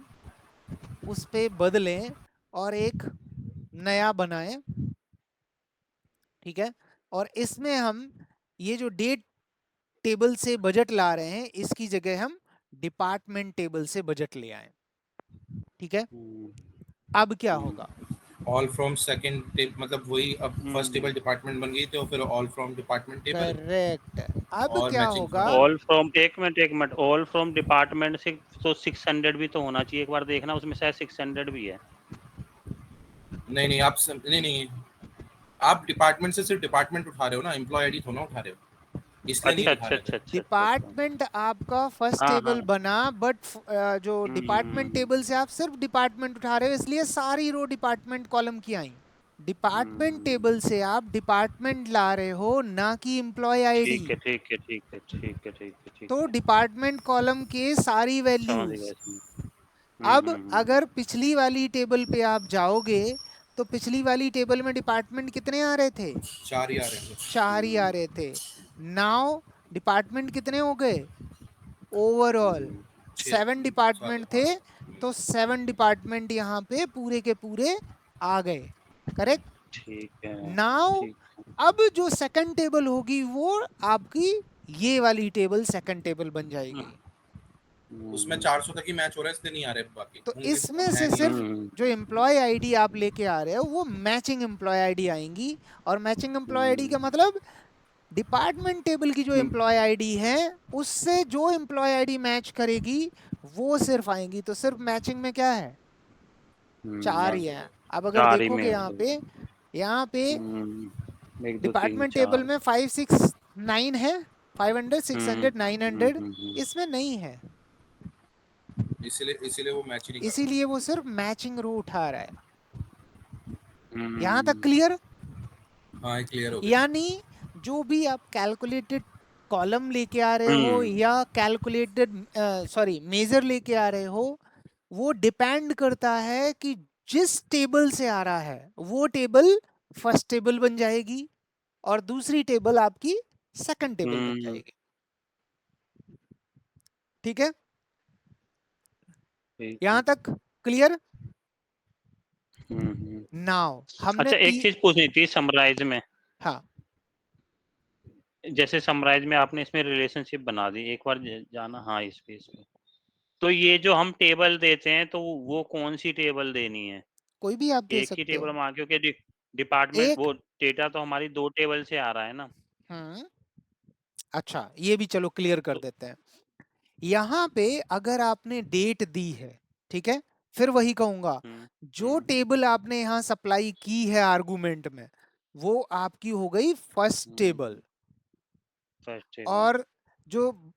उस पे बदलें और एक नया बनाएं, ठीक है, और इसमें हम ये जो डेट टेबल से बजट ला रहे हैं, इसकी जगह हम डिपार्टमेंट टेबल से बजट ले आए। ठीक है, अब क्या होगा? ऑल फ्रॉम सेकंड मतलब वही, अब फर्स्ट टेबल डिपार्टमेंट बन गई, तो फिर all from department table correct. अब और क्या matching होगा? from- ऑल फ्रॉम, एक मिनट, ऑल फ्रॉम डिपार्टमेंट से तो 600 भी तो होना चाहिए। एक बार देखना उसमें शायद 600 भी है। नहीं आप नहीं आप डिपार्टमेंट से सिर्फ डिपार्टमेंट उठा रहे हो ना, एम्प्लॉय आईडी थोड़ा उठा रहे हो, इसलिए नहीं अच्छा उठा अच्छा रहे थे। अच्छा अच्छा। डिपार्टमेंट आपका फर्स्ट हाँ, टेबल हाँ। बना, बट जो डिपार्टमेंट टेबल से आप सिर्फ डिपार्टमेंट उठा रहे हो, इसलिए सारी रो डिपार्टमेंट कॉलम की आई। डिपार्टमेंट टेबल से आप डिपार्टमेंट ला रहे हो, ना कि एम्प्लॉय आईडी। ठीक है ठीक है ठीक है ठीक है ठीक है ठीक तो है, डिपार्टमेंट कॉलम के सारी समझ वैल्यूज। गया इसमें। अब अगर पिछली वाली टेबल पे आप जाओगे तो पिछली वाली टेबल में डिपार्टमेंट कितने आ रहे थे? 4 ही आ रहे थे। 4 ही आ रहे थे। नाउ डिपार्टमेंट कितने हो गए ओवरऑल? 7 डिपार्टमेंट थे, तो 7 डिपार्टमेंट यहाँ पे पूरे के पूरे आ गए। करेक्ट। ठीक है नाउ ठीक है। अब जो सेकंड टेबल होगी वो आपकी ये वाली टेबल सेकंड टेबल बन जाएगी। उसमें 400 तक ही मैच हो रहा है, इसलिए नहीं आ रहे बाकी। तो होंगे इसमें तो से है नहीं। सिर्फ जो एम्प्लॉय आईडी आप लेके आ रहे हो वो मैचिंग एम्प्लॉय आईडी आएंगी। और मैचिंग एम्प्लॉय आईडी का मतलब डिपार्टमेंट टेबल की जो एम्प्लॉय आईडी है उससे जो एम्प्लॉय आईडी मैच करेगी वो सिर्फ आएंगी। तो सिर्फ मैचिंग में क्या है? 4 ही है। अब अगर 4 ही देखोगे में यहाँ पे 1 2 3 डिपार्टमेंट टेबल 4। में 5 6 9 है, 500 600 900 इसमें नहीं है, इसीलिए वो मैच ही नहीं कर इसीलिए वो सिर्फ मैचिंग रो उठा रहा है। हम्म, यहाँ तक क्लियर? रहा। हाँ, क्लियर हो गया। यानी जो भी आप कैलकुलेटेड कॉलम लेके आ रहे हो या कैलकुलेटेड सॉरी मेजर लेके आ रहे हो, वो डिपेंड करता है कि जिस टेबल से आ रहा है वो टेबल फर्स्ट टेबल बन जाएगी और दूसरी टेबल आपकी सेकंड टेबल बन जाएगी। ठीक है, ठीक यहां है। तक क्लियर? हम्म। नाउ हमने अच्छा, एक चीज पूछनी थी समराइज में। हाँ जैसे समराइज में आपने इसमें रिलेशनशिप बना दी, एक बार जाना हाँ इस पे तो ये जो हम टेबल देते हैं तो वो कौन सी टेबल देनी है? कोई भी आप दे एक ही सकते टेबल हो। में, क्योंकि डिपार्टमेंट एक वो डेटा तो हमारी 2 टेबल से आ रहा है ना। अच्छा ये भी चलो क्लियर कर तो देते हैं। यहाँ पे अगर आपने डेट दी है, ठीक है, फिर वही कहूंगा जो टेबल आपने यहाँ सप्लाई की है आर्गुमेंट में वो आपकी हो गई फर्स्ट टेबल, फर्स्ट टेबल। और जो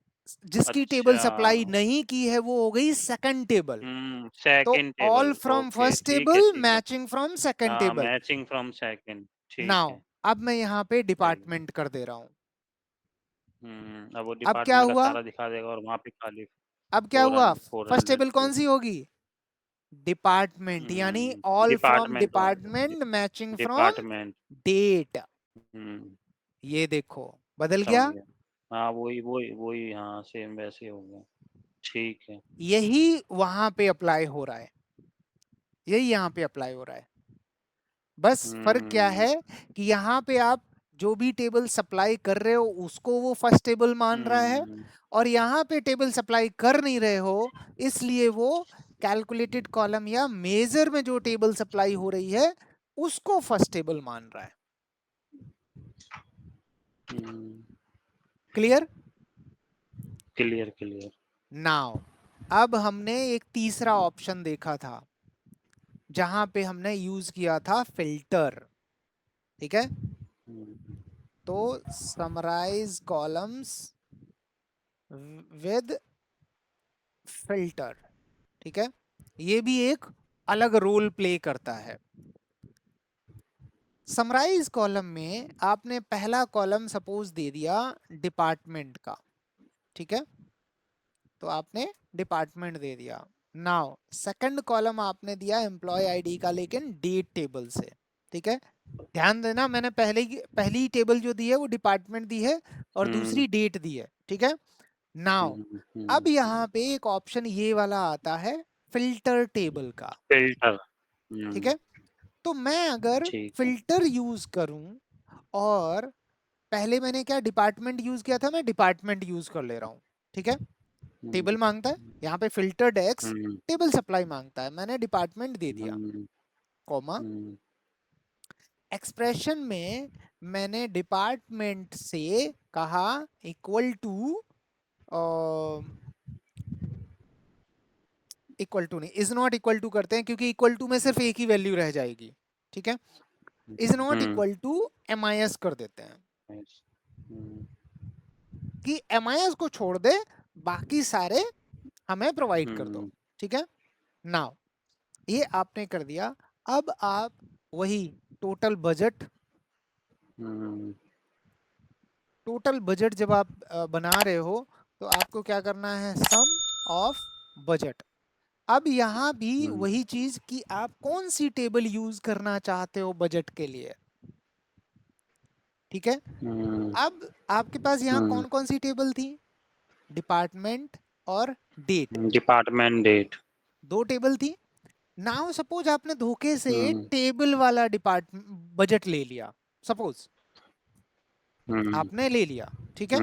जिसकी टेबल सप्लाई अच्छा। नहीं की है वो हो गई सेकंड टेबल। तो second all table, from okay first ठीक है टेबल ठीक है। मैचिंग फ्रॉम सेकंड हाँ, टेबल। मैचिंग फ्रॉम सेकंड, ठीक नाउ है। अब मैं यहाँ पे डिपार्टमेंट कर दे रहा हूँ। अब वो अब क्या डिपार्टमेंट का हुआ? सारा दिखा देगा और वहाँ पे खाली अब क्या हुआ? फर्स्ट 400 टेबल कौन सी होगी? डिपार्टमेंट, यानी all from department department matching from department. Date. ये देखो बदल समझ गया। गया। हाँ, वही वही वही, हाँ सेम वैसे हो गया। ठीक है। यही वहां पे अप्लाई हो रहा है, यही यहाँ पे अप्लाई हो रहा है। बस फर्क क्या है कि यहाँ पे आप जो भी टेबल सप्लाई कर रहे हो उसको वो फर्स्ट टेबल मान रहा है, और यहाँ पे टेबल सप्लाई कर नहीं रहे हो इसलिए वो कैलकुलेटेड कॉलम या मेजर में जो टेबल सप्लाई हो रही है उसको फर्स्ट टेबल मान रहा है। क्लियर? Clear clear. नाउ अब हमने एक तीसरा ऑप्शन देखा था जहां पे हमने यूज किया था फिल्टर। ठीक है, तो समराइज कॉलम्स विद फिल्टर। ठीक है, ये भी एक अलग रोल प्ले करता है। समराइज कॉलम में आपने पहला कॉलम सपोज दे दिया डिपार्टमेंट का। ठीक है, तो आपने डिपार्टमेंट दे दिया। नाउ सेकंड कॉलम आपने दिया एम्प्लॉय आईडी का, लेकिन डेट टेबल से। ठीक है, ध्यान देना मैंने पहली टेबल जो दी है वो डिपार्टमेंट दी है और दूसरी डेट दी है। ठीक है, नाउ अब यहाँ पे एक ऑप्शन ये वाला आता है फिल्टर टेबल का। फिल्टर। ठीक है, तो मैं अगर ठीक है। फिल्टर यूज करूं और पहले मैंने क्या डिपार्टमेंट यूज किया था, मैं डिपार्टमेंट यूज कर ले रहा हूं। ठीक है, टेबल मांगता है यहाँ पे फिल्टर्ड एक्स, टेबल सप्लाई मांगता है, मैंने डिपार्टमेंट दे दिया, कॉमा एक्सप्रेशन में मैंने डिपार्टमेंट से कहा इक्वल टू इक्वल टू नहीं, इज नॉट इक्वल टू करते हैं क्योंकि इक्वल टू में सिर्फ एक ही वैल्यू रह जाएगी। ठीक है, is not equal to MIS कर देते हैं कि MIS को छोड़ दे, बाकी सारे हमें प्रोवाइड कर दो। ठीक है, नाउ ये आपने कर दिया। अब आप वही टोटल बजट जब आप बना रहे हो तो आपको क्या करना है, सम ऑफ बजट। अब यहाँ भी वही चीज कि आप कौन सी टेबल यूज करना चाहते हो बजट के लिए। ठीक है, अब आपके पास यहाँ कौन कौन सी टेबल थी, डिपार्टमेंट और डेट, डिपार्टमेंट डेट, दो टेबल थी। नाउ सपोज आपने धोखे से टेबल वाला डिपार्टमेंट बजट ले लिया, सपोज आपने ले लिया। ठीक है,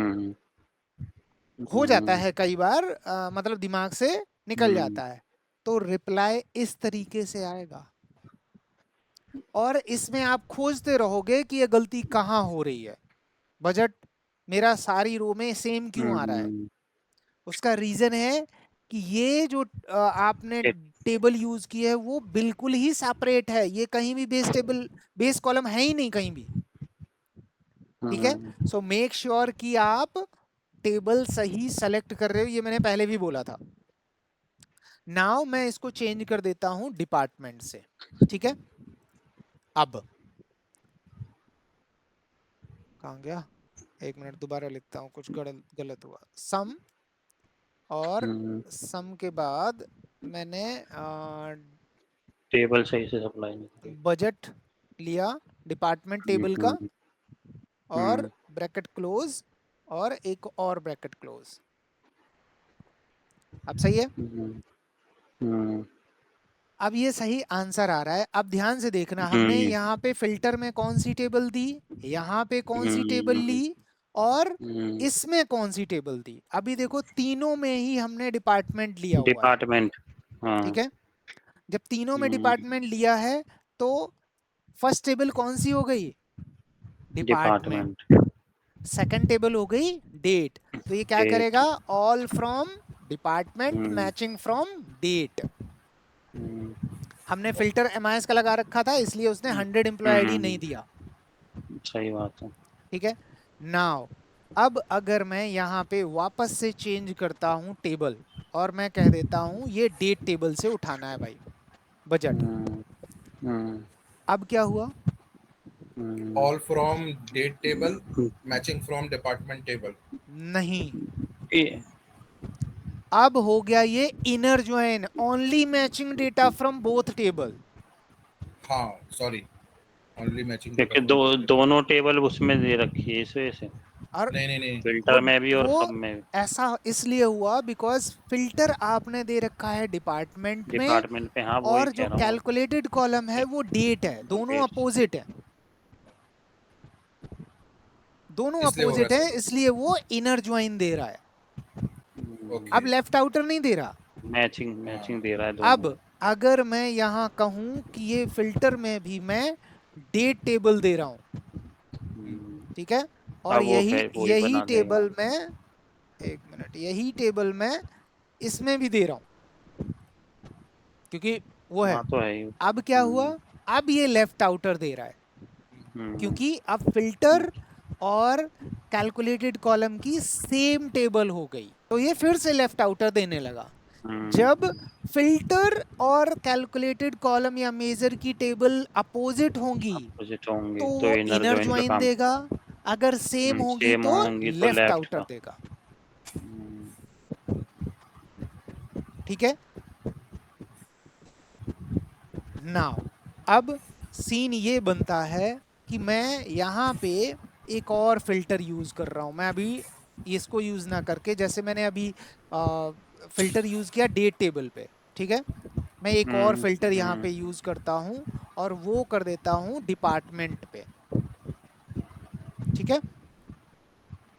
हो जाता है कई बार, मतलब दिमाग से निकल जाता है। तो रिप्लाई इस तरीके से आएगा और इसमें आप खोजते रहोगे कि ये गलती कहाँ हो रही है, बजट मेरा सारी रो में सेम क्यों आ रहा है। उसका रीजन है कि ये जो आपने टेबल यूज की है वो बिल्कुल ही सेपरेट है, ये कहीं भी बेस कॉलम है ही नहीं कहीं भी। ठीक है, सो मेक श्योर कि आप टेबल सही सेलेक्ट कर रहे हो, ये मैंने पहले भी बोला था। नाउ मैं इसको चेंज कर देता हूं डिपार्टमेंट से। ठीक है, अब कहां गया, एक मिनट दोबारा लिखता हूं, कुछ गलत हुआ। सम और सम के बाद मैंने टेबल सही से सप्लाई नहीं की, बजट लिया डिपार्टमेंट टेबल का और ब्रैकेट क्लोज और एक और ब्रैकेट क्लोज। अब सही है, अब ये सही आंसर आ रहा है। अब ध्यान से देखना, हमने यहाँ पे फिल्टर में कौन सी टेबल दी, यहाँ पे कौन सी टेबल ली और इसमें कौन सी टेबल दी। अभी देखो तीनों में ही हमने डिपार्टमेंट लिया हुआ है। डिपार्टमेंट। ठीक है, जब तीनों में डिपार्टमेंट लिया है तो फर्स्ट टेबल कौन सी हो गई, डिपार्टमेंट। सेकंड टेबल हो गई डेट, तो ये क्या करेगा, all from department matching from date. हमने फिल्टर MIS का लगा रखा था इसलिए उसने 100 एम्प्लॉय आईडी नहीं दिया। सही बात है। ठीक है, नाउ अब अगर मैं यहाँ पे वापस से चेंज करता हूँ टेबल और मैं कह देता हूँ ये डेट टेबल से उठाना है भाई बजट, अब क्या हुआ, all from date table matching from department table. नहीं, अब हो गया ये inner join, only matching data from both table. हाँ सॉरी, ओनली मैचिंग क्योंकि दोनों टेबल उसमें दे रखी है इस वजह से। और नहीं फिल्टर में भी और सब में भी। ऐसा इसलिए हुआ बिकॉज फिल्टर आपने दे रखा है डिपार्टमेंट में पे, हाँ वही और कह जो रहा हूँ। कैलकुलेटेड कॉलम है वो डेट है, दोनों अपोजिट है, दोनों अपोजिट है, इसलिए वो इनर ज्वाइन दे रहा है। अब लेफ्ट आउटर नहीं दे रहा, मैचिंग मैचिंग दे रहा है दोनों। अब अगर मैं यहाँ कहूँ कि ये फिल्टर में भी मैं डेट टेबल दे रहा हूँ, ठीक है, और अब वो वही यही बना देगा। टेबल में, एक मिनट, यही टेबल में इसमें भी दे रहा हूँ क्योंकि वो है। हाँ तो है ही। अब क्या हुआ, अब ये लेफ्ट आउटर दे रहा है क्योंकि अब फिल्टर और कैलकुलेटेड कॉलम की सेम टेबल हो गई, तो ये फिर से लेफ्ट आउटर देने लगा। जब फिल्टर और कैलकुलेटेड कॉलम या मेजर की टेबल अपोजिट होंगी अपोजिट होंगे तो तो वो इनर इनर जॉइन का ज्वाइन काम। देगा, अगर सेम होंगी सेम तो होंगी तो लेफ्ट लेफ्ट आउटर का। देगा। ठीक है, नाउ अब सीन ये बनता है कि मैं यहाँ पे एक और फिल्टर यूज कर रहा हूँ। मैं अभी इसको यूज ना करके, जैसे मैंने अभी फिल्टर यूज किया डेट टेबल पे, ठीक है, मैं एक और फिल्टर यहाँ पे यूज करता हूँ और वो कर देता हूँ डिपार्टमेंट पे। ठीक है,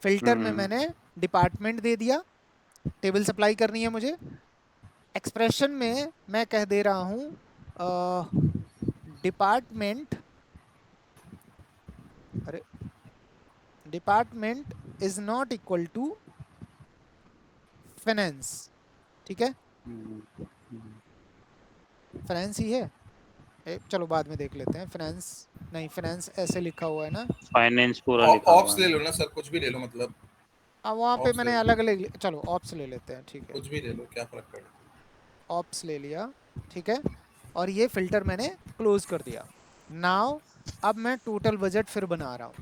फिल्टर में मैंने डिपार्टमेंट दे दिया, टेबल सप्लाई करनी है मुझे। एक्सप्रेशन में मैं कह दे रहा हूँ डिपार्टमेंट, अरे department is not equal to finance. ठीक है, फाइनेंस ही है, चलो बाद में देख लेते हैं। फाइनेंस नहीं, फाइनेंस ऐसे लिखा हुआ है ना। फाइनेंस पूरा लिखा हुआ ऑप्स है। ले लो ना सर, कुछ भी ले लो, मतलब अब वहाँ पे ऑप्स ले मैंने लो, अलग चलो ऑप्स ले लेते हैं, ठीक है, कुछ भी ले लो, क्या फर्क पड़ेगा। ऑप्स ले लिया, ठीक है, और ये फिल्टर मैंने क्लोज कर दिया। नाउ अब मैं टोटल बजट फिर बना रहा हूँ,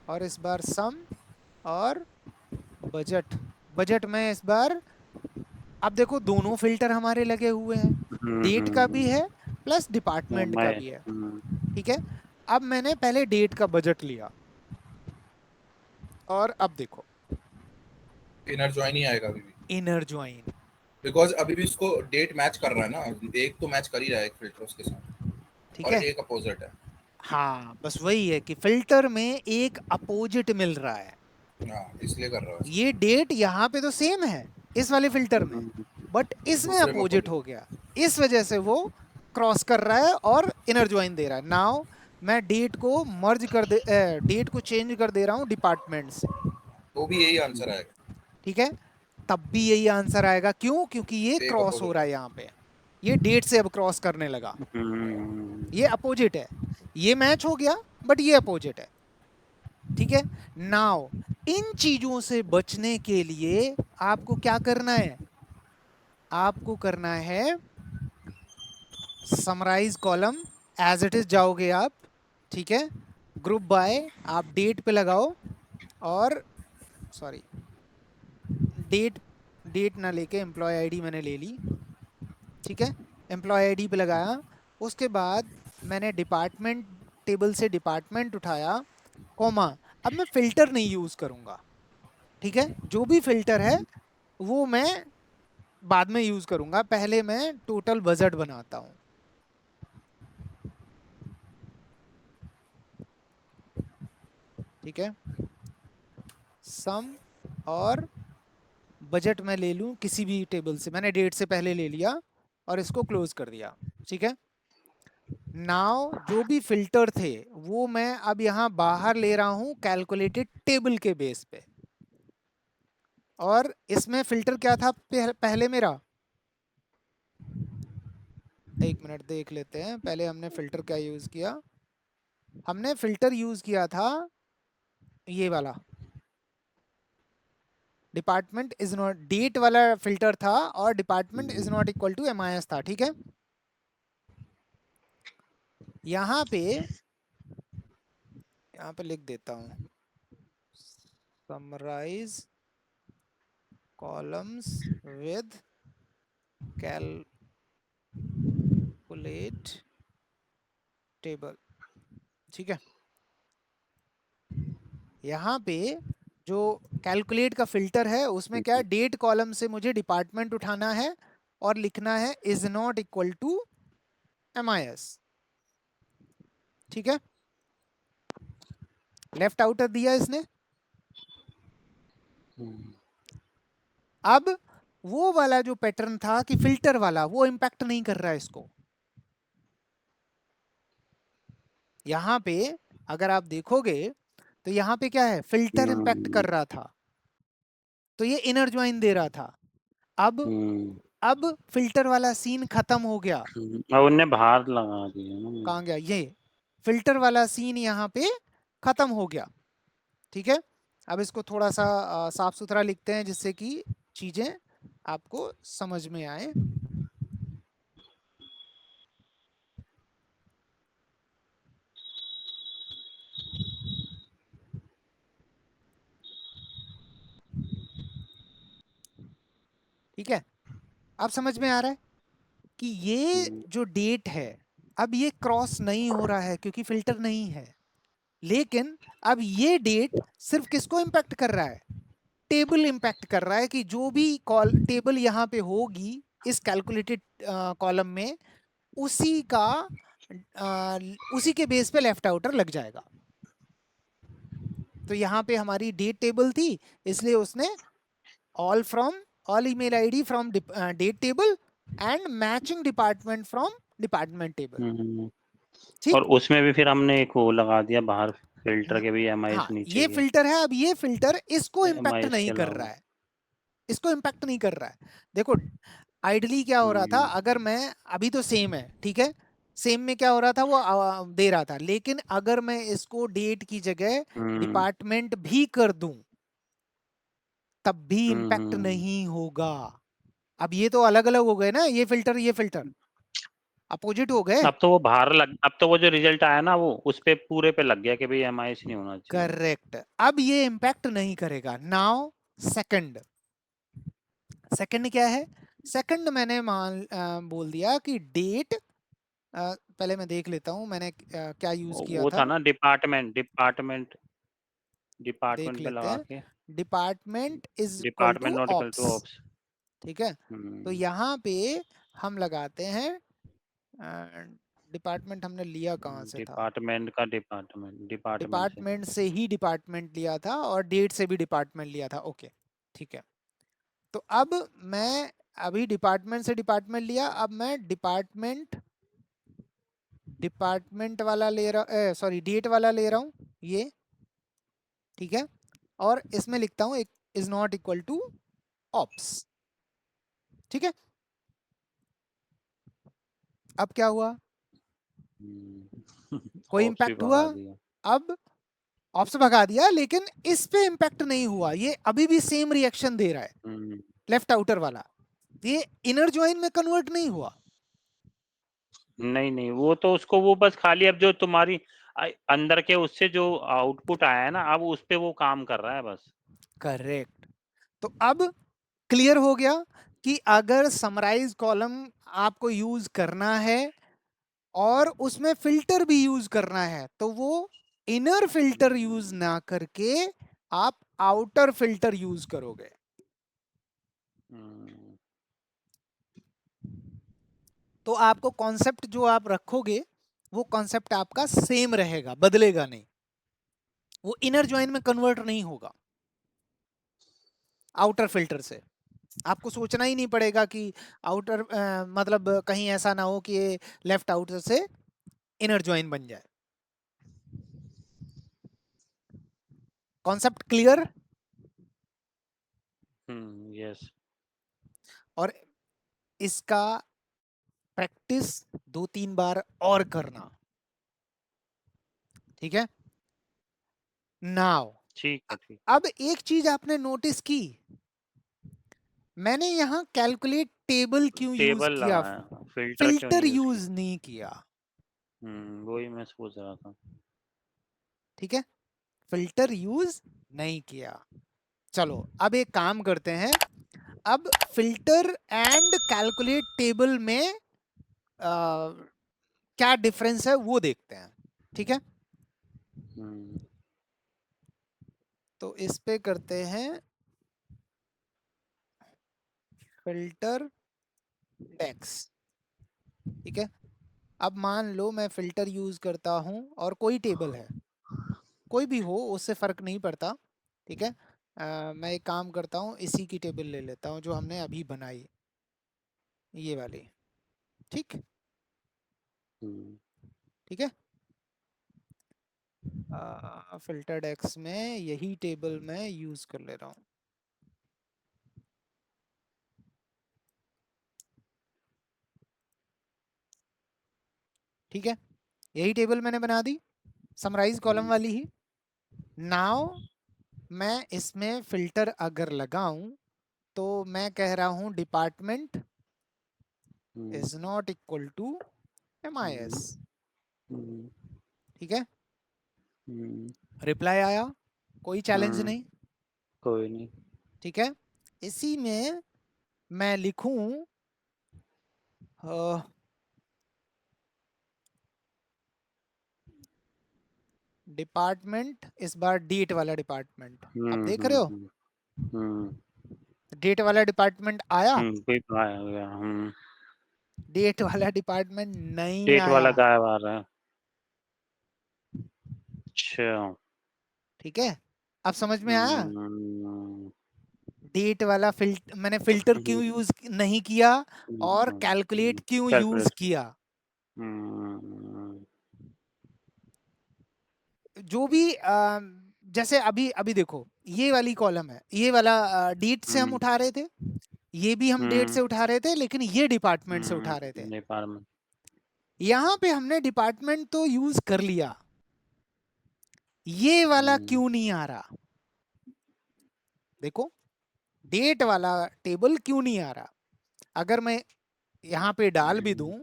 और इस बार सम और बजट, बजट में इस बार, अब देखो दोनों फिल्टर हमारे लगे हुए हैं, डेट का भी है प्लस डिपार्टमेंट का भी है। ठीक है, अब मैंने पहले डेट का बजट लिया और अब देखो इनर ज्वाइन ही आएगा अभी भी, इनर ज्वाइन, बिकॉज अभी भी उसको डेट मैच कर रहा है ना, एक तो मैच कर ही रहा है एक फिल्टर उसके साथ, ठीक और है, एक अपोजिट है। हाँ बस वही है कि फिल्टर में एक अपोजिट मिल रहा है। हाँ, इसलिए कर रहा है। ये डेट यहाँ पे तो सेम है इस वाले फिल्टर में, बट इसमें दूसरे में अपोजिट हो गया, इस वजह से वो क्रॉस कर रहा है और इनर ज्वाइन दे रहा है। नाउ मैं डेट को मर्ज कर दे, डेट को चेंज कर दे रहा हूँ डिपार्टमेंट से। तो भी यही आंसर आएगा। ठीक है, तब भी यही आंसर आएगा, क्यों, क्योंकि ये एक क्रॉस हो opposite रहा है यहाँ पे, ये डेट से अब क्रॉस करने लगा, ये अपोजिट है, ये मैच हो गया बट ये अपोजिट है। ठीक है, नाउ इन चीजों से बचने के लिए आपको क्या करना है, आपको करना है summarize column as it is जाओगे आप, ठीक है, ग्रुप बाय आप डेट पे लगाओ, और सॉरी डेट, डेट ना लेके एम्प्लॉय आईडी मैंने ले ली, ठीक है, एम्प्लॉय आईडी पे लगाया, उसके बाद मैंने डिपार्टमेंट टेबल से डिपार्टमेंट उठाया, कॉमा, अब मैं फिल्टर नहीं यूज करूंगा, ठीक है, जो भी फिल्टर है वो मैं बाद में यूज करूंगा, पहले मैं टोटल बजट बनाता हूं। ठीक है, सम और बजट मैं ले लूं किसी भी टेबल से, मैंने डेट से पहले ले लिया और इसको क्लोज कर दिया। ठीक है, नाउ जो भी फिल्टर थे वो मैं अब यहां बाहर ले रहा हूं कैलकुलेटेड टेबल के बेस पे, और इसमें फिल्टर क्या था पहले मेरा, एक मिनट देख लेते हैं, पहले हमने फिल्टर क्या यूज किया, हमने फिल्टर यूज किया था ये वाला, डिपार्टमेंट इज नॉट, डेट वाला फिल्टर था और department is not equal to MIS था। ठीक है, यहाँ पे लिख देता हूँ summarize columns with calculate table. ठीक है, यहाँ पे जो कैलकुलेट का फिल्टर है उसमें क्या है, डेट कॉलम से मुझे डिपार्टमेंट उठाना है और लिखना है is not equal to MIS। ठीक है, लेफ्ट आउटर दिया इसने, अब वो वाला जो पैटर्न था कि फिल्टर वाला, वो इंपैक्ट नहीं कर रहा है इसको। यहां पे अगर आप देखोगे तो यहां पे क्या है, फिल्टर इंपैक्ट कर रहा था, तो ये इनर ज्वाइन दे रहा था। अब फिल्टर वाला सीन खत्म हो गया। अब उनने बाहर लगा दिया ना। कहाँ गया ये फिल्टर वाला सीन, यहाँ पे खत्म हो गया। ठीक है, अब इसको थोड़ा सा साफ सुथरा लिखते हैं जिससे कि चीजें आपको समझ में आए। ठीक है, अब समझ में आ रहा है कि ये जो डेट है, अब ये क्रॉस नहीं हो रहा है क्योंकि फिल्टर नहीं है। लेकिन अब ये डेट सिर्फ किसको इंपैक्ट कर रहा है, टेबल इंपैक्ट कर रहा है कि जो भी टेबल यहाँ पे होगी इस कैलकुलेटेड कॉलम में, उसी का उसी के बेस पे लेफ्ट आउटर लग जाएगा। तो यहाँ पे हमारी डेट टेबल थी, इसलिए उसने all email ID from date table and matching department from department table. ठीक, और उसमें भी फिर हमने एक वो लगा दिया बाहर फिल्टर के भी MIS हाँ नीचे ये के। फिल्टर है। अब ये फिल्टर इसको इम्पैक्ट MIS नहीं के कर अलावा रहा है, इसको इम्पैक्ट नहीं कर रहा है। देखो आइडली क्या हो रहा था, अगर मैं अभी तो सेम है, ठीक है, सेम में क्या हो रहा था, वो दे रहा था। लेकिन अगर मैं इसको डेट की जगह डिपार्टमेंट भी कर दूं तब भी इम्पैक्ट नहीं होगा। अब ये तो अलग अलग हो गए ना, ये फिल्टर अपोजिट हो गए। अब तो वो अब तो वो जो रिजल्ट आया ना वो उस पे पूरे पे लग गया कि भाई MIS नहीं होना चाहिए। करेक्ट, अब ये इम्पैक्ट नहीं करेगा। नाउ सेकंड क्या है, सेकंड मैंने बोल दिया कि डेट, पहले मैं देख लेता हूं मैंने क्या यूज किया वो था, था ना डिपार्टमेंट देख पे लेते लगा हैं। के department is equal department to not equal to ops, ops. ठीक है। तो यहाँ पे हम लगाते हैं डिपार्टमेंट, हमने लिया कहाँ से था, डिपार्टमेंट का डिपार्टमेंट से। डिपार्टमेंट से ही डिपार्टमेंट लिया था और डेट से भी डिपार्टमेंट लिया था। ओके ठीक है, तो अब मैं अभी डिपार्टमेंट से डिपार्टमेंट लिया, अब मैं डिपार्टमेंट वाला ले रहा, सॉरी डेट वाला ले रहा हूँ ये, ठीक है। और इसमें लिखता हूँ is not equal to ops, ठीक है। अब क्या हुआ, कोई ऑप्स भी इम्पैक्ट हुआ, भगा दिया। अब ऑप्स भगा दिया, लेकिन इस पे इम्पैक्ट नहीं हुआ, ये अभी भी सेम रिएक्शन दे रहा है लेफ्ट आउटर वाला, ये इनर ज्वाइन में कन्वर्ट नहीं हुआ। नहीं वो तो उसको वो बस खाली अब जो तुम्हारी अंदर के उससे जो आउटपुट आया है ना अब उस पे वो काम कर रहा है बस। करेक्ट, तो अब क्लियर हो गया कि अगर समराइज कॉलम आपको यूज करना है और उसमें फिल्टर भी यूज करना है, तो वो इनर फिल्टर यूज ना करके आप आउटर फिल्टर यूज करोगे। तो आपको कॉन्सेप्ट जो आप रखोगे वो कॉन्सेप्ट आपका सेम रहेगा, बदलेगा नहीं, वो इनर ज्वाइन में कन्वर्ट नहीं होगा आउटर फिल्टर से। आपको सोचना ही नहीं पड़ेगा कि आउटर मतलब कहीं ऐसा ना हो कि ये लेफ्ट आउटर से इनर ज्वाइन बन जाए। Concept clear? यस। और इसका प्रैक्टिस 2-3 बार और करना, ठीक है। नाउ ठीक है। अब एक चीज आपने नोटिस की, मैंने यहां कैलकुलेट टेबल क्यों यूज टेबल किया, लगाया फिल्टर क्यों फिल्टर नहीं यूज यूज नहीं किया, वही मैं सोच रहा था। ठीक है, फिल्टर यूज नहीं किया। चलो अब एक काम करते हैं, अब फिल्टर एंड कैलकुलेट टेबल में क्या डिफरेंस है वो देखते हैं, ठीक है। तो इस पे करते हैं फिल्टर टेक्स्ट, ठीक है। अब मान लो मैं फिल्टर यूज करता हूं और कोई टेबल है, कोई भी हो उससे फर्क नहीं पड़ता, ठीक है। मैं एक काम करता हूँ, इसी की टेबल ले लेता हूँ जो हमने अभी बनाई, ये वाली। ठीक ठीक है। फिल्टर्ड एक्स में यही टेबल मैं यूज कर ले रहा हूँ। ठीक है, यही टेबल मैंने बना दी, समराइज कॉलम वाली ही। नाउ मैं इसमें फिल्टर अगर लगाऊं तो मैं कह रहा हूं department is not equal to MIS। ठीक है, रिप्लाई आया, कोई चैलेंज नहीं। कोई नहीं। ठीक है, इसी में मैं लिखूं डिपार्टमेंट, इस बार डेट वाला डिपार्टमेंट। अब देख रहे हो डेट वाला डिपार्टमेंट आया, कोई तो आया गया। डेट वाला डिपार्टमेंट नहीं डेट आया। वाला गायब आ रहा है। अच्छा। ठीक है, अब समझ में आया हम्म, डेट वाला मैंने फिल्टर क्यों यूज नहीं किया और कैलकुलेट क्यों यूज कैलकुलेट। किया। जो भी जैसे अभी अभी देखो, ये वाली कॉलम है, ये वाला डेट से हम उठा रहे थे, ये भी हम डेट से उठा रहे थे, लेकिन ये डिपार्टमेंट से उठा रहे थे। डिपार्टमेंट। यहाँ पे हमने डिपार्टमेंट तो यूज कर लिया, ये वाला क्यों नहीं आ रहा। देखो डेट वाला टेबल क्यों नहीं आ रहा। अगर मैं यहाँ पे डाल भी दूं,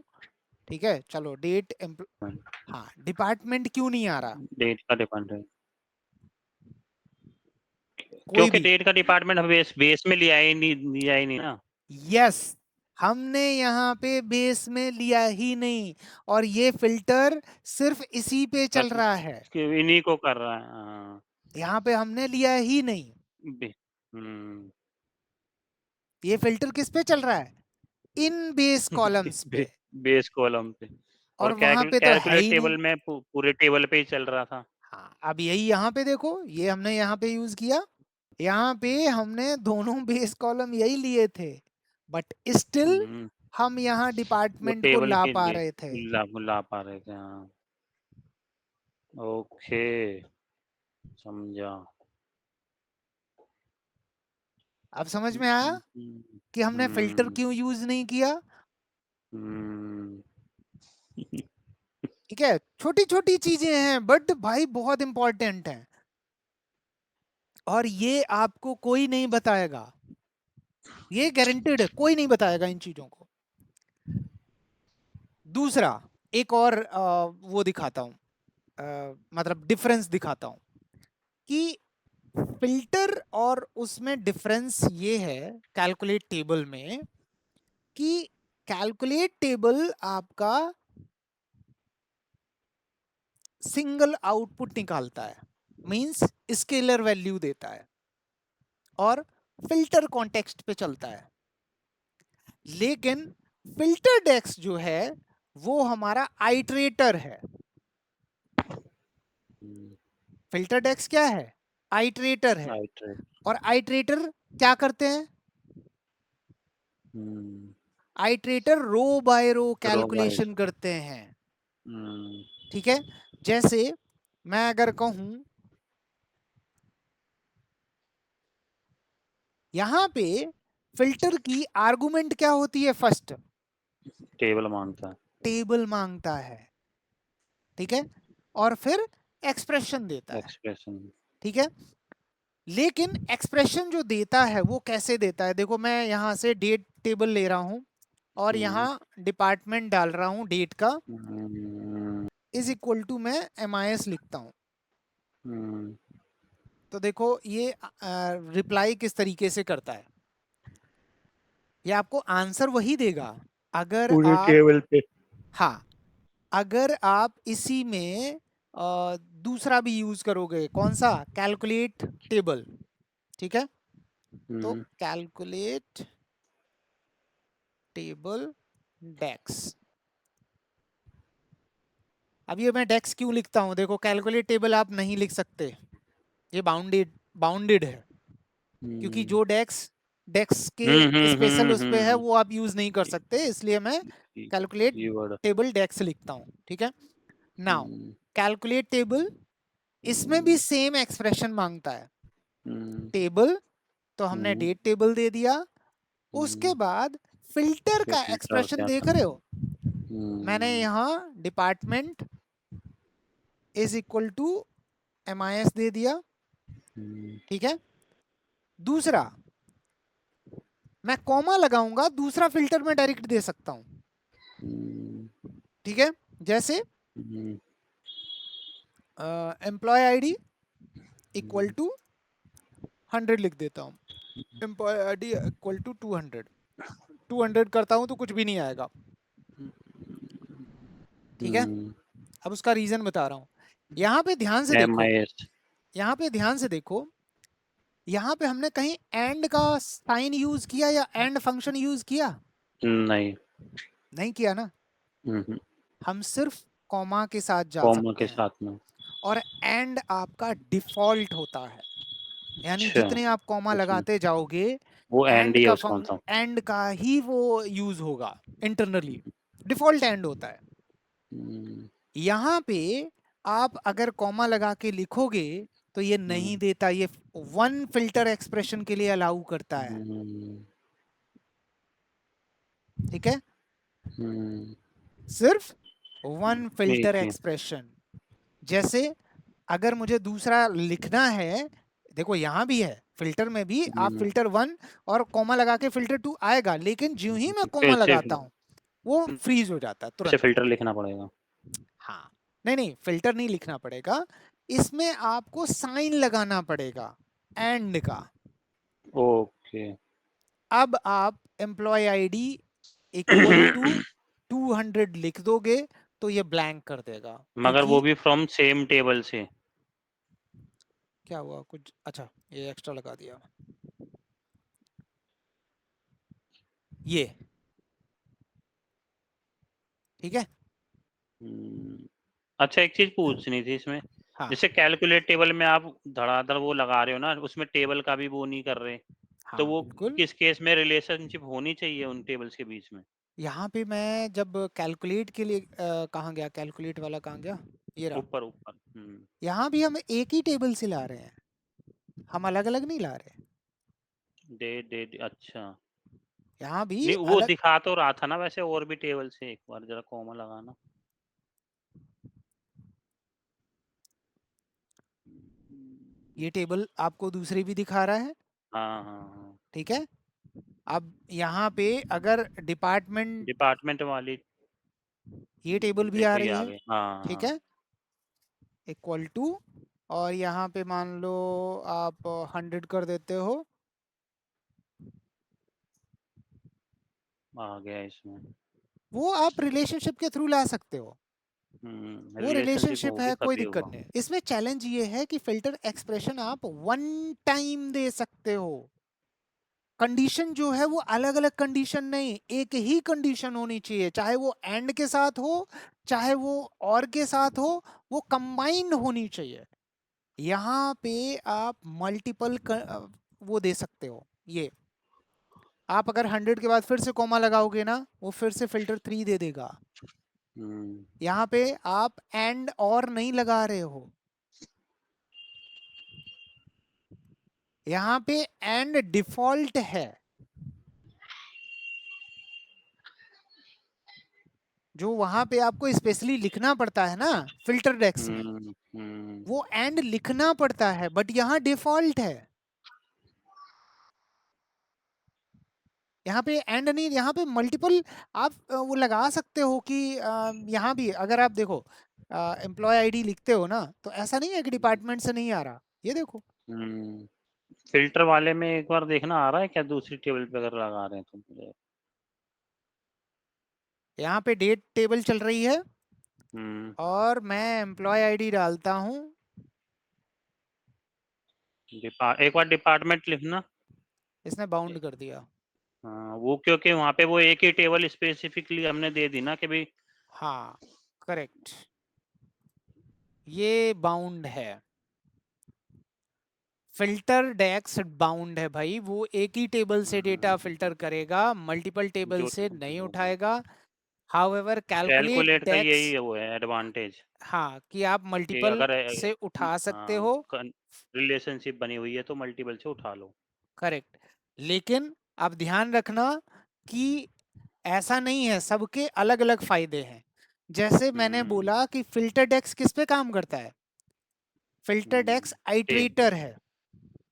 ठीक है, चलो डेट, हाँ, डिपार्टमेंट क्यों नहीं आ रहा। डेट का डिपेंड है, कोई क्योंकि भी, डेट का डिपार्टमेंट बेस में लिया ही नहीं ना। यस, हमने यहाँ पे बेस में लिया ही नहीं, और ये फिल्टर सिर्फ इसी पे चल रहा है, इन्हीं को कर रहा है। हाँ। यहाँ पे हमने लिया ही नहीं। हम्म, ये फिल्टर किस पे चल रहा है, इन बेस कॉलम्स पे, बेस कॉलम पे। और और वहां पे तो है कैलकुलेट ही नहीं। टेबल में पूरे टेबल पे ही चल रहा था। हाँ, अब यही यहाँ पे देखो, ये हमने यहाँ पे यूज किया, यहाँ पे हमने दोनों बेस कॉलम यही लिए थे, बट स्टिल हम्म, हम यहाँ वो डिपार्टमेंट को टेबल ला के पा रहे थे। ला पा रहे थे। हाँ। ओके, समझा। अब समझ में आया कि हमने फिल्टर क्यों यूज नहीं किया। ठीक है, छोटी छोटी चीजें हैं बट भाई बहुत इंपॉर्टेंट हैं, और ये आपको कोई नहीं बताएगा, ये गारंटेड है, कोई नहीं बताएगा इन चीजों को। दूसरा, एक और वो दिखाता हूं, मतलब डिफरेंस दिखाता हूं कि फिल्टर और उसमें डिफरेंस ये है कैलकुलेट टेबल में, कि कैलकुलेट टेबल आपका सिंगल आउटपुट निकालता है, मींस स्केलर वैल्यू देता है, और फिल्टर कॉन्टेक्स्ट पे चलता है। लेकिन फिल्टर डेक्स जो है वो हमारा आइट्रेटर है। फिल्टर डेक्स क्या है, आइट्रेटर है, और आइट्रेटर क्या करते हैं, आइट्रेटर रो बाय रो कैलकुलेशन करते हैं। ठीक है, जैसे मैं अगर कहूं यहां पे फिल्टर की आर्गुमेंट क्या होती है, फर्स्ट टेबल मांगता है। टेबल मांगता है, ठीक है, और फिर एक्सप्रेशन देता है। एक्सप्रेशन। ठीक है, लेकिन एक्सप्रेशन जो देता है वो कैसे देता है, देखो मैं यहां से डेट टेबल ले रहा हूं और यहाँ डिपार्टमेंट डाल रहा हूं डेट का, इज इक्वल टू मैं MIS लिखता हूं। तो देखो ये रिप्लाई किस तरीके से करता है, ये आपको आंसर वही देगा अगर पूरे आप, टेबल पे। हाँ, अगर आप इसी में दूसरा भी यूज करोगे, कौन सा, कैलकुलेट टेबल। ठीक है, तो कैलकुलेट टेबल डेक्स। अब ये मैं डेक्स क्यों लिखता हूं, देखो कैलकुलेट टेबल आप नहीं लिख सकते, ये बाउंडेड बाउंडेड है, क्योंकि जो डेक्स के स्पेशल उस पे है वो आप यूज नहीं कर सकते, इसलिए मैं कैलकुलेट कीवर्ड टेबल डेक्स लिखता हूँ, ठीक है। नाउ कैलकुलेट टेबल, इसमें भी सेम एक्सप्रेशन मांगता है। टेबल तो हमने डेट टेबल दे दिया, उसके बाद फिल्टर का एक्सप्रेशन देख रहे हो, मैंने यहाँ department is equal to MIS दे दिया, ठीक है। दूसरा मैं कॉमा लगाऊंगा, दूसरा फिल्टर में डायरेक्ट दे सकता हूं, ठीक है। जैसे एम्प्लॉय आईडी इक्वल टू 100 लिख देता हूं, एम्प्लॉय आईडी इक्वल टू 200 करता हूं तो कुछ भी नहीं आएगा, ठीक है। अब उसका रीजन बता रहा हूं, यहाँ पे ध्यान से देखो, MIS यहाँ पे ध्यान से देखो, यहाँ पे हमने कहीं एंड का साइन यूज किया या एंड फंक्शन यूज किया? नहीं, नहीं किया ना, हम सिर्फ कॉमा के साथ जा कॉमा सकते के हैं, साथ में। और एंड आपका डिफॉल्ट होता है, यानी अच्छा, जितने आप कॉमा अच्छा। लगाते जाओगे वो एंड ही है उसका एंड मतलब। एंड का ही वो यूज होगा, इंटरनली डिफॉल्ट एंड होता है। यहाँ पे आप अगर कॉमा लगा के लिखोगे तो ये नहीं देता, ये वन फिल्टर एक्सप्रेशन के लिए अलाउ करता है, ठीक है। सिर्फ वन फिल्टर ठीक है। एक्सप्रेशन। जैसे अगर मुझे दूसरा लिखना है, देखो यहाँ भी है, फिल्टर में भी आप फिल्टर 1 और कॉमा लगा के फिल्टर 2 आएगा, लेकिन जो ही मैं कॉमा लगाता हूँ वो फ्रीज हो जाता है से तुरंत। फिल्टर लिखना पड़ेगा। हाँ, नहीं फिल्टर नहीं लिखना पड़ेगा, इसमें आपको साइन लगाना पड़ेगा एंड का। ओके। अब आप एम्प्लॉय आईडी इक्वल टू 200 लिख दोगे तो ये ब्लैंक कर देगा, मगर क्योंकि वो भी फ्रॉम सेम टेबल से। क्या हुआ कुछ, अच्छा ये एक्स्ट्रा लगा दिया, ये ठीक है। अच्छा, एक चीज पूछनी थी इसमें, हाँ जैसे कैलकुलेट टेबल में आप धड़ाधड़ वो लगा रहे हो ना, उसमें टेबल का भी वो नहीं कर रहे, तो हाँ वो बिल्कुल। किस केस में रिलेशनशिप होनी चाहिए उन टेबल्स के बीच में? यहाँ पे मैं जब कैलकुलेट के लिए कहाँ गया, कैलकुलेट वाला कहाँ गया, ये रहा। ऊपर ऊपर। यहाँ भी हम एक ही टेबल से ला रहे हैं, हम अलग अलग नहीं ला रहे। दे अच्छा। यहाँ भी नहीं, वो अलग, दिखा तो रहा था ना वैसे और भी टेबल से, एक बार जरा कॉमा लगाना। ये टेबल आपको दूसरी भी दिखा रहा है, हाँ हाँ हाँ, ठीक है। अब यहाँ पे अगर डिपार्टमेंट, डिपार्टमेंट वाली ये टेबल भी आ देखो ये रही आ है, गए। हाँ ठीक हाँ। है, इक्वल टू, और यहाँ पे मान लो आप 100 कर देते हो, आ गया इसमें। वो आप रिलेशनशिप के थ्रू ला सकते हो, वो रिलेशनशिप रिलेशनशिप होगी है, कोई तभी दिक्कत होगा। नहीं। इसमें चैलेंज ये है कि फिल्टर एक्सप्रेशन आप वन टाइम दे सकते हो, कंडीशन जो है वो अलग अलग कंडीशन नहीं, एक ही कंडीशन होनी चाहिए, चाहे वो एंड के साथ हो चाहे वो और के साथ हो, वो कंबाइंड होनी चाहिए। यहाँ पे आप मल्टीपल वो दे सकते हो, ये आप अगर 100 के बाद फिर से कॉमा लगाओगे ना, वो फिर से फिल्टर 3 दे देगा। यहाँ पे आप एंड और नहीं लगा रहे हो, यहाँ पे एंड डिफॉल्ट है, जो वहां पे आपको स्पेशली लिखना पड़ता है ना फिल्टर डेक्स में, वो एंड लिखना पड़ता है, बट यहाँ डिफॉल्ट है। यहाँ पे एंड नहीं, यहाँ पे मल्टीपल आप वो लगा सकते हो कि यहाँ भी अगर आप देखो एम्प्लॉय आईडी लिखते हो ना, तो ऐसा नहीं है कि डिपार्टमेंट से नहीं आ रहा, ये देखो फिल्टर वाले में एक बार देखना आ रहा है क्या, दूसरी टेबल पे अगर लगा रहे हैं तो मुझे। यहाँ पे डेट टेबल चल रही है, और मैं एम्प्लॉय आईडी डालता हूँ, एक बार डिपार्टमेंट लिखना। इसने बाउंड कर दिया। हाँ, वो क्योंकि वहां पे वो एक ही टेबल स्पेसिफिकली हमने दे दी ना कि भाई। हाँ करेक्ट, ये बाउंड है। फिल्टर डेक्स बाउंड है भाई, वो एक ही टेबल से डेटा फिल्टर करेगा, मल्टीपल टेबल जो से नहीं उठाएगा। हाउएवर कैलकुलेट कैलकुलेट का डेक्स, यही वो है एडवांटेज हाँ, कि आप कि मल्टीपल अगर से उठा सकते हो, रिलेशनशिप बनी हुई है तो मल्टीपल से उठा लो। करेक्ट। लेकिन आप ध्यान रखना कि ऐसा नहीं है, सबके अलग अलग फायदे हैं। जैसे मैंने बोला कि फिल्टर डेक्स किस पे काम करता है, फिल्टर डेक्स आइट्रेटर है।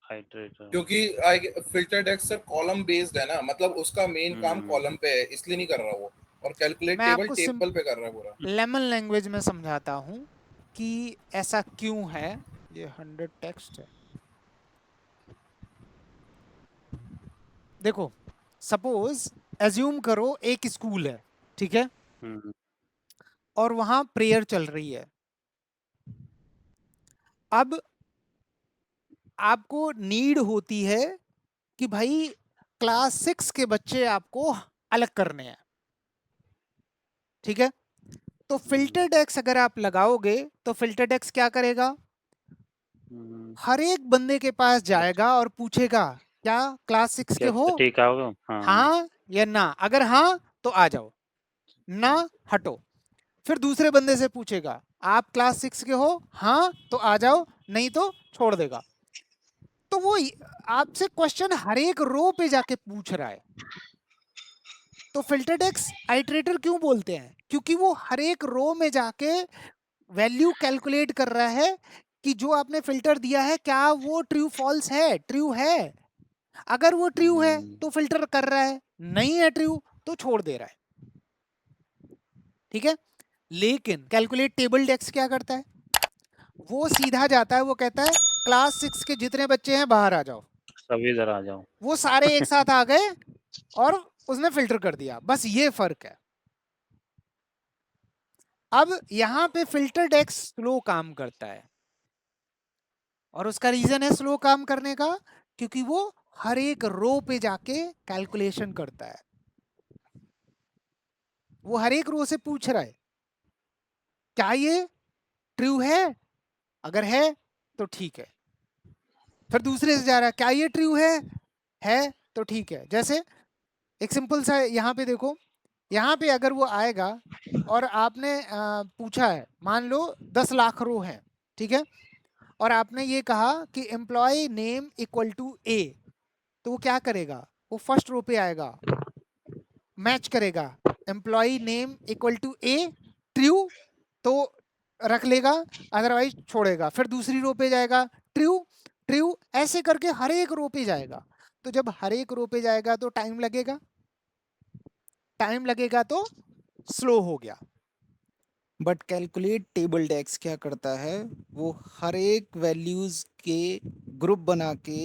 हाइड्रेटर क्योंकि फिल्टर डेक्स सर कॉलम बेस्ड है ना, मतलब उसका मेन काम हम्म। कॉलम पे है, इसलिए नहीं कर रहा वो, और कैलकुलेट मैं टेबल आपको टेबल पे कर रहा है पूरा। लेमन लैंग्वेज में समझाता हूं कि ऐसा क्यों है। ये 100 टेक्स्ट है। देखो, सपोज एज्यूम करो एक स्कूल है, ठीक है, हम्म, और वहां प्रेयर चल रही है। अब आपको नीड होती है कि भाई क्लास 6 के बच्चे आपको अलग करने हैं, ठीक है। तो फिल्टर डेक्स अगर आप लगाओगे तो फिल्टर डेक्स क्या करेगा, हर एक बंदे के पास जाएगा और पूछेगा क्या क्लास 6 के हो, ठीक है। हाँ हाँ या ना। अगर हाँ तो आ जाओ, ना हटो। फिर दूसरे बंदे से पूछेगा आप क्लास 6 के हो, हाँ तो आ जाओ, नहीं तो छोड़ देगा। तो वो आपसे क्वेश्चन हर एक रो पे जाके पूछ रहा है। तो फिल्टर डेक्स आइटरेटर क्यों बोलते हैं, क्योंकि वो हर एक रो में जाके वैल्यू कैलकुलेट कर रहा है कि जो आपने फिल्टर दिया है क्या वो ट्रू फॉल्स है, ट्रू है। अगर वो ट्रू है तो फिल्टर कर रहा है, नहीं है ट्रू तो छोड़ दे रहा है, ठीक है। लेकिन कैलकुलेट टेबल डेक्स क्या करता है, वो सीधा जाता है, वो कहता है क्लास 6 के जितने बच्चे हैं बाहर आ जाओ। सभी इधर आ जाओ। वो सारे एक साथ आ गए और उसने फिल्टर कर दिया, बस ये फर्क है। अब यहां पे फिल्टर डेक्स स्लो काम करता है, और उसका रीजन है स्लो काम करने का, क्योंकि वो हर एक रो पे जाके कैलकुलेशन करता है। वो हर एक रो से पूछ रहा है क्या ये ट्रू है, अगर है तो ठीक है। फिर दूसरे से जा रहा है क्या ये ट्रू है तो ठीक है। जैसे एक सिंपल सा यहाँ पे देखो, यहाँ पे अगर वो आएगा और आपने पूछा है, मान लो 10 लाख रो है, ठीक है, और आपने ये कहा कि एम्प्लॉय नेम इक्वल टू ए, तो वो क्या करेगा, वो फर्स्ट रो पे आएगा, मैच करेगा employee name equal to A, true तो रख लेगा, अदरवाइज छोड़ेगा। फिर दूसरी रो पे जाएगा, ट्रू ट्रू, ऐसे करके हर एक रो पे जाएगा। तो जब हर एक रो पे जाएगा तो टाइम लगेगा, टाइम लगेगा तो स्लो हो गया। बट कैलकुलेट टेबल डेक्स क्या करता है, वो हर एक वैल्यूज के ग्रुप बना के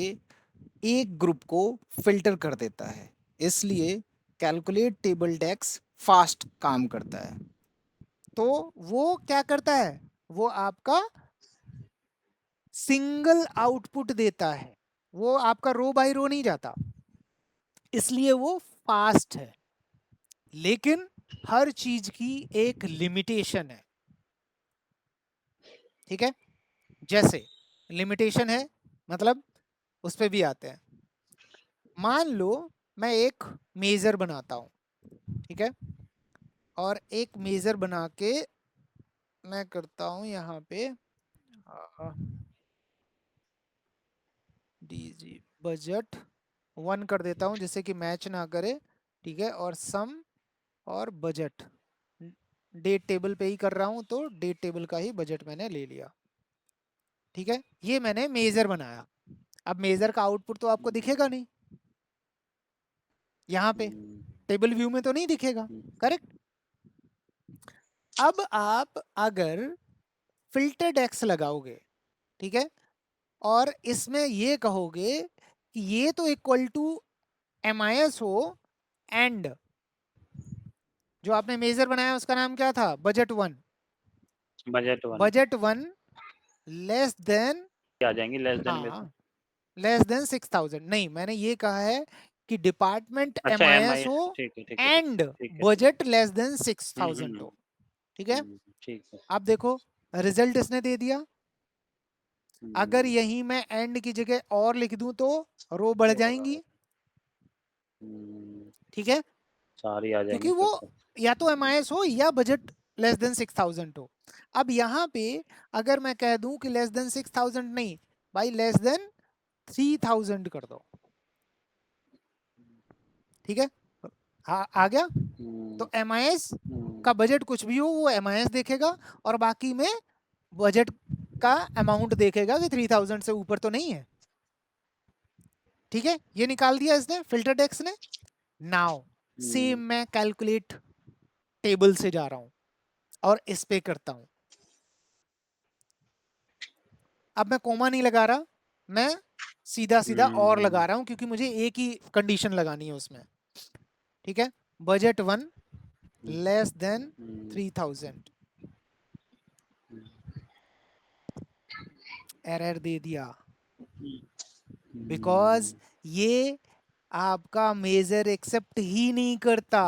एक ग्रुप को फिल्टर कर देता है, इसलिए कैलकुलेट टेबल डेक्स फास्ट काम करता है। तो वो क्या करता है, वो आपका सिंगल आउटपुट देता है, वो आपका रो बाय रो नहीं जाता, इसलिए वो फास्ट है। लेकिन हर चीज की एक लिमिटेशन है, ठीक है। जैसे लिमिटेशन है, मतलब उस पे भी आते हैं। मान लो मैं एक मेजर बनाता हूं, ठीक है, और एक मेजर बना के मैं करता हूं यहाँ पे डीजी बजट 1 कर देता हूं जिससे कि मैच ना करे, ठीक है, और सम और बजट डेट टेबल पे ही कर रहा हूं तो डेट टेबल का ही बजट मैंने ले लिया, ठीक है। ये मैंने मेजर बनाया। अब मेजर का आउटपुट तो आपको दिखेगा नहीं, यहाँ पे टेबल व्यू में तो नहीं दिखेगा, करेक्ट। अब आप अगर फिल्टर डेक्स लगाओगे, ठीक है, और इसमें ये कहोगे कि ये तो इक्वल टू MIS हो एंड जो आपने मेजर बनाया उसका नाम क्या था, बजट 1, बजट 1 लेस देन, आ जाएंगे लेस देन में तो। हाँ, लेस देन 6000, नहीं मैंने ये कहा है कि डिपार्टमेंट अच्छा MIS MI, हो ठीक है एंड ठीक है। बजट लेस देन 6000 हो, ठीक है। ठीक है। आप देखो रिजल्ट इसने दे दिया, अगर यही मैं एंड की जगह और लिख दूं तो रो बढ़ जाएंगी, ठीक है, सारी आ क्योंकि जाएंगी वो फिर तो। या तो MIS हो या बजट लेस देन 6000 हो। अब यहाँ पे अगर मैं कह दूं कि लेस देन 6000 नहीं भाई, लेस देन 3000 कर दो, ठीक है, आ गया। तो MIS का बजट कुछ भी हो वो MIS देखेगा, और बाकी में बजट का अमाउंट देखेगा कि 3000 से ऊपर तो नहीं है, ठीक है, ये निकाल दिया इसने फिल्टर टेक्स्ट ने। नाउ सेम मैं कैलकुलेट टेबल से जा रहा हूं और इस पे करता हूं। अब मैं कोमा नहीं लगा रहा, मैं सीधा सीधा और लगा रहा हूं, क्योंकि मुझे एक ही कंडीशन लगानी है उसमें, ठीक है। बजट 1 लेस देन 3000, एरर दे दिया बिकॉज ये आपका मेजर एक्सेप्ट ही नहीं करता।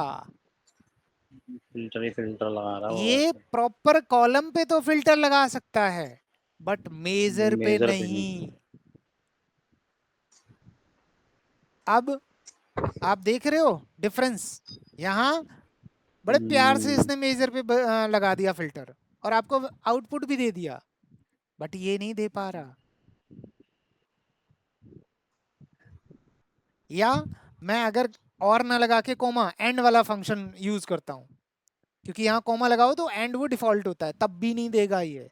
फिल्टर ही फिल्टर लगा रहा होगा ये प्रॉपर कॉलम पे तो फिल्टर लगा सकता है बट मेजर पे मेजर पे नहीं। अब आप देख रहे हो डिफरेंस, यहाँ बड़े प्यार से इसने मेजर पे लगा दिया फिल्टर और आपको आउटपुट भी दे दिया, बट ये नहीं दे पा रहा। या मैं अगर और ना लगा के कोमा एंड वाला फंक्शन यूज करता हूं, क्योंकि यहाँ कोमा लगाओ तो एंड वो डिफॉल्ट होता है, तब भी नहीं देगा ये।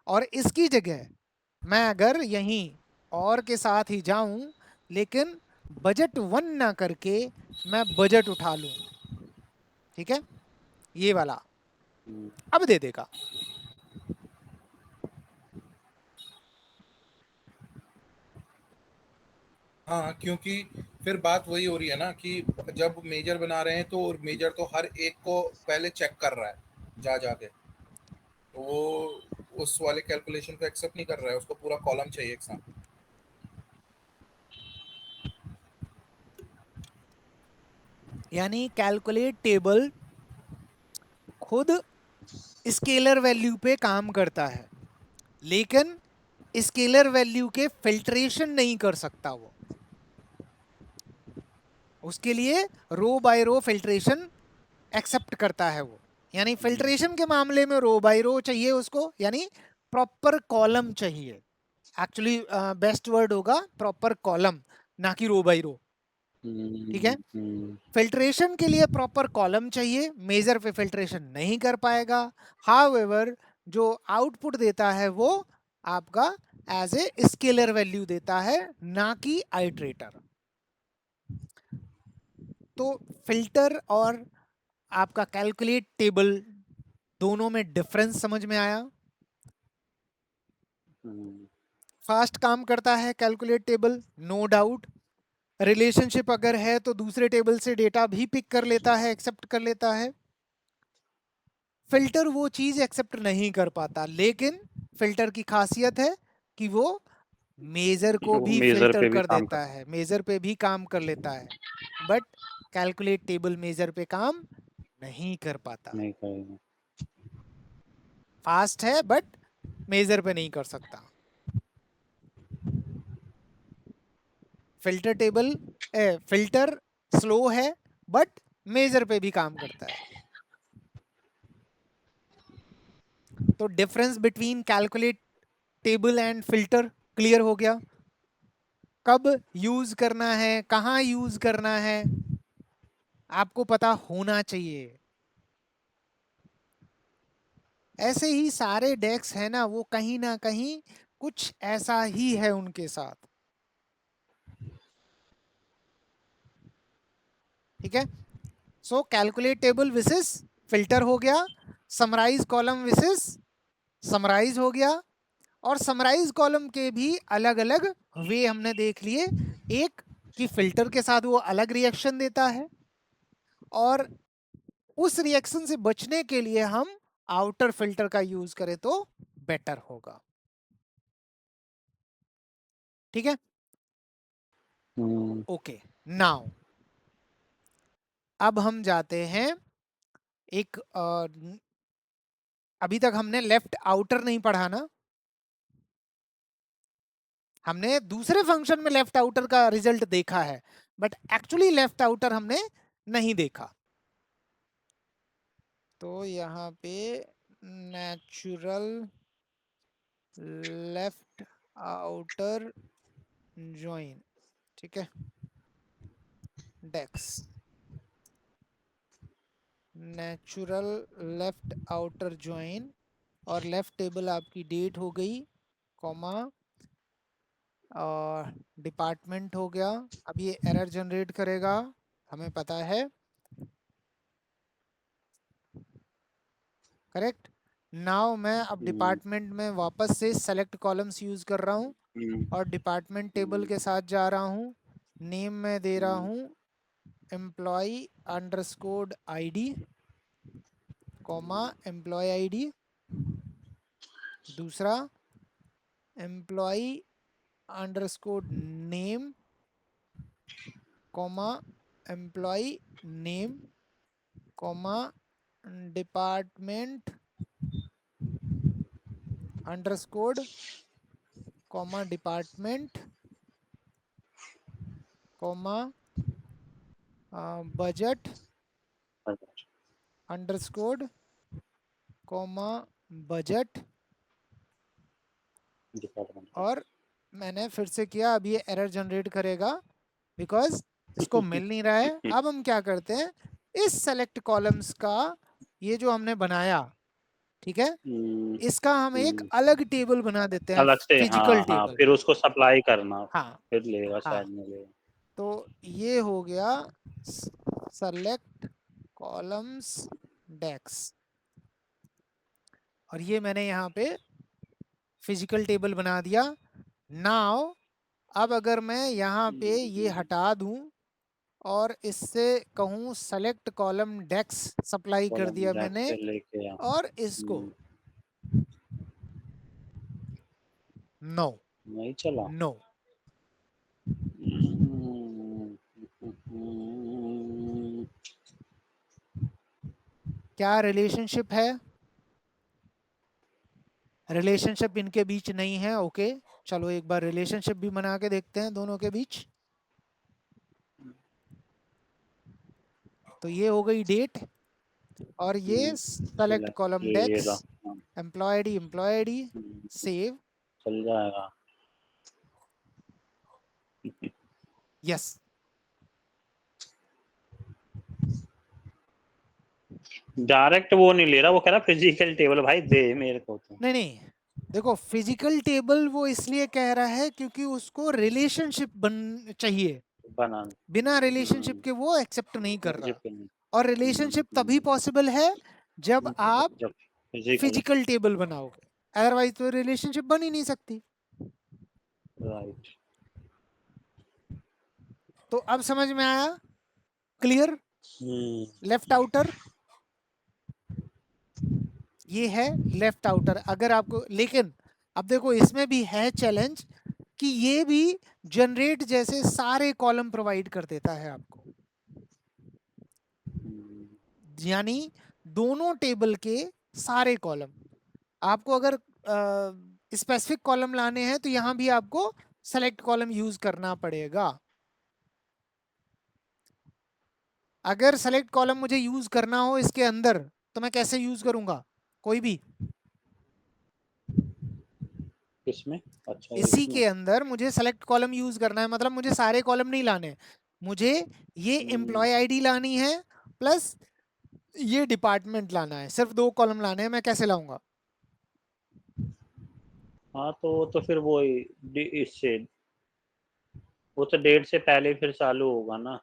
और इसकी जगह मैं अगर यहीं और के साथ ही जाऊं लेकिन बजट 1 ना करके मैं बजट उठा लूं, ठीक है, ये वाला अब दे देगा। हाँ, क्योंकि फिर बात वही हो रही है ना कि जब मेजर बना रहे हैं तो मेजर तो हर एक को पहले चेक कर रहा है जा जाके, तो वो उस वाले कैलकुलेशन को एक्सेप्ट नहीं कर रहा है, उसको पूरा कॉलम चाहिए एक साथ। यानी कैलकुलेट टेबल खुद स्केलर वैल्यू पे काम करता है, लेकिन स्केलर वैल्यू के फिल्ट्रेशन नहीं कर सकता वो। उसके लिए रो बाय रो फिल्ट्रेशन एक्सेप्ट करता है वो। यानी फिल्ट्रेशन के मामले में रो बाय रो चाहिए उसको, यानी प्रॉपर कॉलम चाहिए। एक्चुअली बेस्ट वर्ड होगा प्रॉपर कॉलम, ना कि रो बाय रो, ठीक है। फिल्ट्रेशन के लिए प्रॉपर कॉलम चाहिए, मेजर पे फिल्ट्रेशन नहीं कर पाएगा। हाउएवर जो आउटपुट देता है वो आपका एज ए स्केलर वैल्यू देता है, ना कि आइट्रेटर। तो फिल्टर और आपका कैलकुलेट टेबल दोनों में डिफरेंस समझ में आया। फास्ट काम करता है calculate table, no doubt. Relationship अगर है तो दूसरे टेबल से डेटा भी पिक कर लेता है, एक्सेप्ट कर लेता है। फिल्टर वो चीज एक्सेप्ट नहीं कर पाता, लेकिन फिल्टर की खासियत है कि वो मेजर को वो भी मेजर फिल्टर पे भी कर काम देता है, मेजर पे भी काम कर लेता है, बट कैलकुलेट टेबल मेजर पे काम नहीं कर पाता। नहीं करेगा। फास्ट है बट मेजर पे नहीं कर सकता। फिल्टर टेबल फिल्टर स्लो है बट मेजर पे भी काम करता है। तो difference between calculate table and filter clear हो गया। कब यूज करना है, कहां यूज करना है, आपको पता होना चाहिए। ऐसे ही सारे डेक्स है ना, वो कहीं ना कहीं कुछ ऐसा ही है उनके साथ, ठीक है। सो कैलकुलेट टेबल विसेस फिल्टर हो गया, समराइज कॉलम विसेस समराइज हो गया, और समराइज कॉलम के भी अलग अलग वे हमने देख लिए। एक कि फिल्टर के साथ वो अलग रिएक्शन देता है, और उस रिएक्शन से बचने के लिए हम आउटर फिल्टर का यूज करें तो बेटर होगा, ठीक है। ओके, नाउ अब हम जाते हैं एक अभी तक हमने लेफ्ट आउटर नहीं पढ़ा ना, हमने दूसरे फंक्शन में लेफ्ट आउटर का रिजल्ट देखा है, बट एक्चुअली लेफ्ट आउटर हमने नहीं देखा। तो यहाँ पे नेचुरल लेफ्ट आउटर ज्वाइन, ठीक है, डेक्स नेचुरल लेफ्ट आउटर ज्वाइन, और लेफ्ट टेबल आपकी डेट हो गई, कॉमा और डिपार्टमेंट हो गया। अब ये एरर जनरेट करेगा, हमें पता है, करेक्ट। नाउ मैं अब डिपार्टमेंट में वापस से सेलेक्ट कॉलम्स यूज कर रहा हूँ और डिपार्टमेंट टेबल के साथ जा रहा हूँ। नेम में दे रहा हूँ employ underscore ID, comma employ ID. दूसरा employ underscore name, comma employ name, comma department underscore, comma department, comma budget underscore, comma budget. और मैंने फिर से किया, अब ये एरर जनरेट करेगा बिकॉज इसको मिल नहीं रहा है। अब हम क्या करते हैं, इस सेलेक्ट कॉलम्स का ये जो हमने बनाया, ठीक है, इसका हम एक अलग टेबल बना देते हैं, अलग से, फिजिकल हाँ हाँ, टेबल। फिर उसको सप्लाई करना, हाँ फिर लेगा, हाँ, शायद नहीं लेगा। तो ये हो गया सेलेक्ट कॉलम्स डेक्स, और ये मैंने यहाँ पे फिजिकल टेबल बना दिया। नाउ अब अगर मैं यहाँ पे ये हटा दूं और इससे कहूँ सेलेक्ट कॉलम डेक्स सप्लाई कर कॉलम दिया डेस्क मैंने, से लेके और इसको नो नहीं चला। नो, क्या रिलेशनशिप है? रिलेशनशिप इनके बीच नहीं है। ओके, चलो एक बार रिलेशनशिप भी बना के देखते हैं दोनों के बीच। तो ये हो गई डेट, और ये सेलेक्ट कॉलम ये डेक्स, रहा, एम्प्लॉय आईडी, सेव, चल जाएगा। यस। डायरेक्ट वो नहीं ले रहा, वो कह रहा फिजिकल टेबल भाई दे मेरे को तो। नहीं नहीं, देखो फिजिकल टेबल वो इसलिए कह रहा है क्योंकि उसको रिलेशनशिप बन चाहिए, बना बिना रिलेशनशिप के वो एक्सेप्ट नहीं कर रहा। नहीं, और रिलेशनशिप तभी पॉसिबल है जब आप जब फिजिकल, फिजिकल टेबल बनाओगे, अदरवाइज तो रिलेशनशिप बन ही नहीं सकती। राइट। तो अब समझ में आया, क्लियर? लेफ्ट आउटर ये है लेफ्ट आउटर। अगर आपको, लेकिन अब देखो इसमें भी है चैलेंज कि ये भी जनरेट जैसे सारे कॉलम प्रोवाइड कर देता है आपको, यानी दोनों टेबल के सारे कॉलम। आपको अगर स्पेसिफिक कॉलम लाने हैं तो यहां भी आपको सेलेक्ट कॉलम यूज करना पड़ेगा। अगर सेलेक्ट कॉलम मुझे यूज करना हो इसके अंदर, तो मैं कैसे यूज करूंगा? कोई भी किसमें? अच्छा, इसी इसमें। के अंदर मुझे सेलेक्ट कॉलम यूज करना है, मतलब मुझे सारे कॉलम नहीं लाने, मुझे ये एम्प्लॉय आईडी लानी है प्लस ये डिपार्टमेंट लाना है, सिर्फ 2 कॉलम लाने हैं। मैं कैसे लाऊंगा? हाँ तो फिर वो इससे, वो तो डेट से पहले फिर चालू होगा ना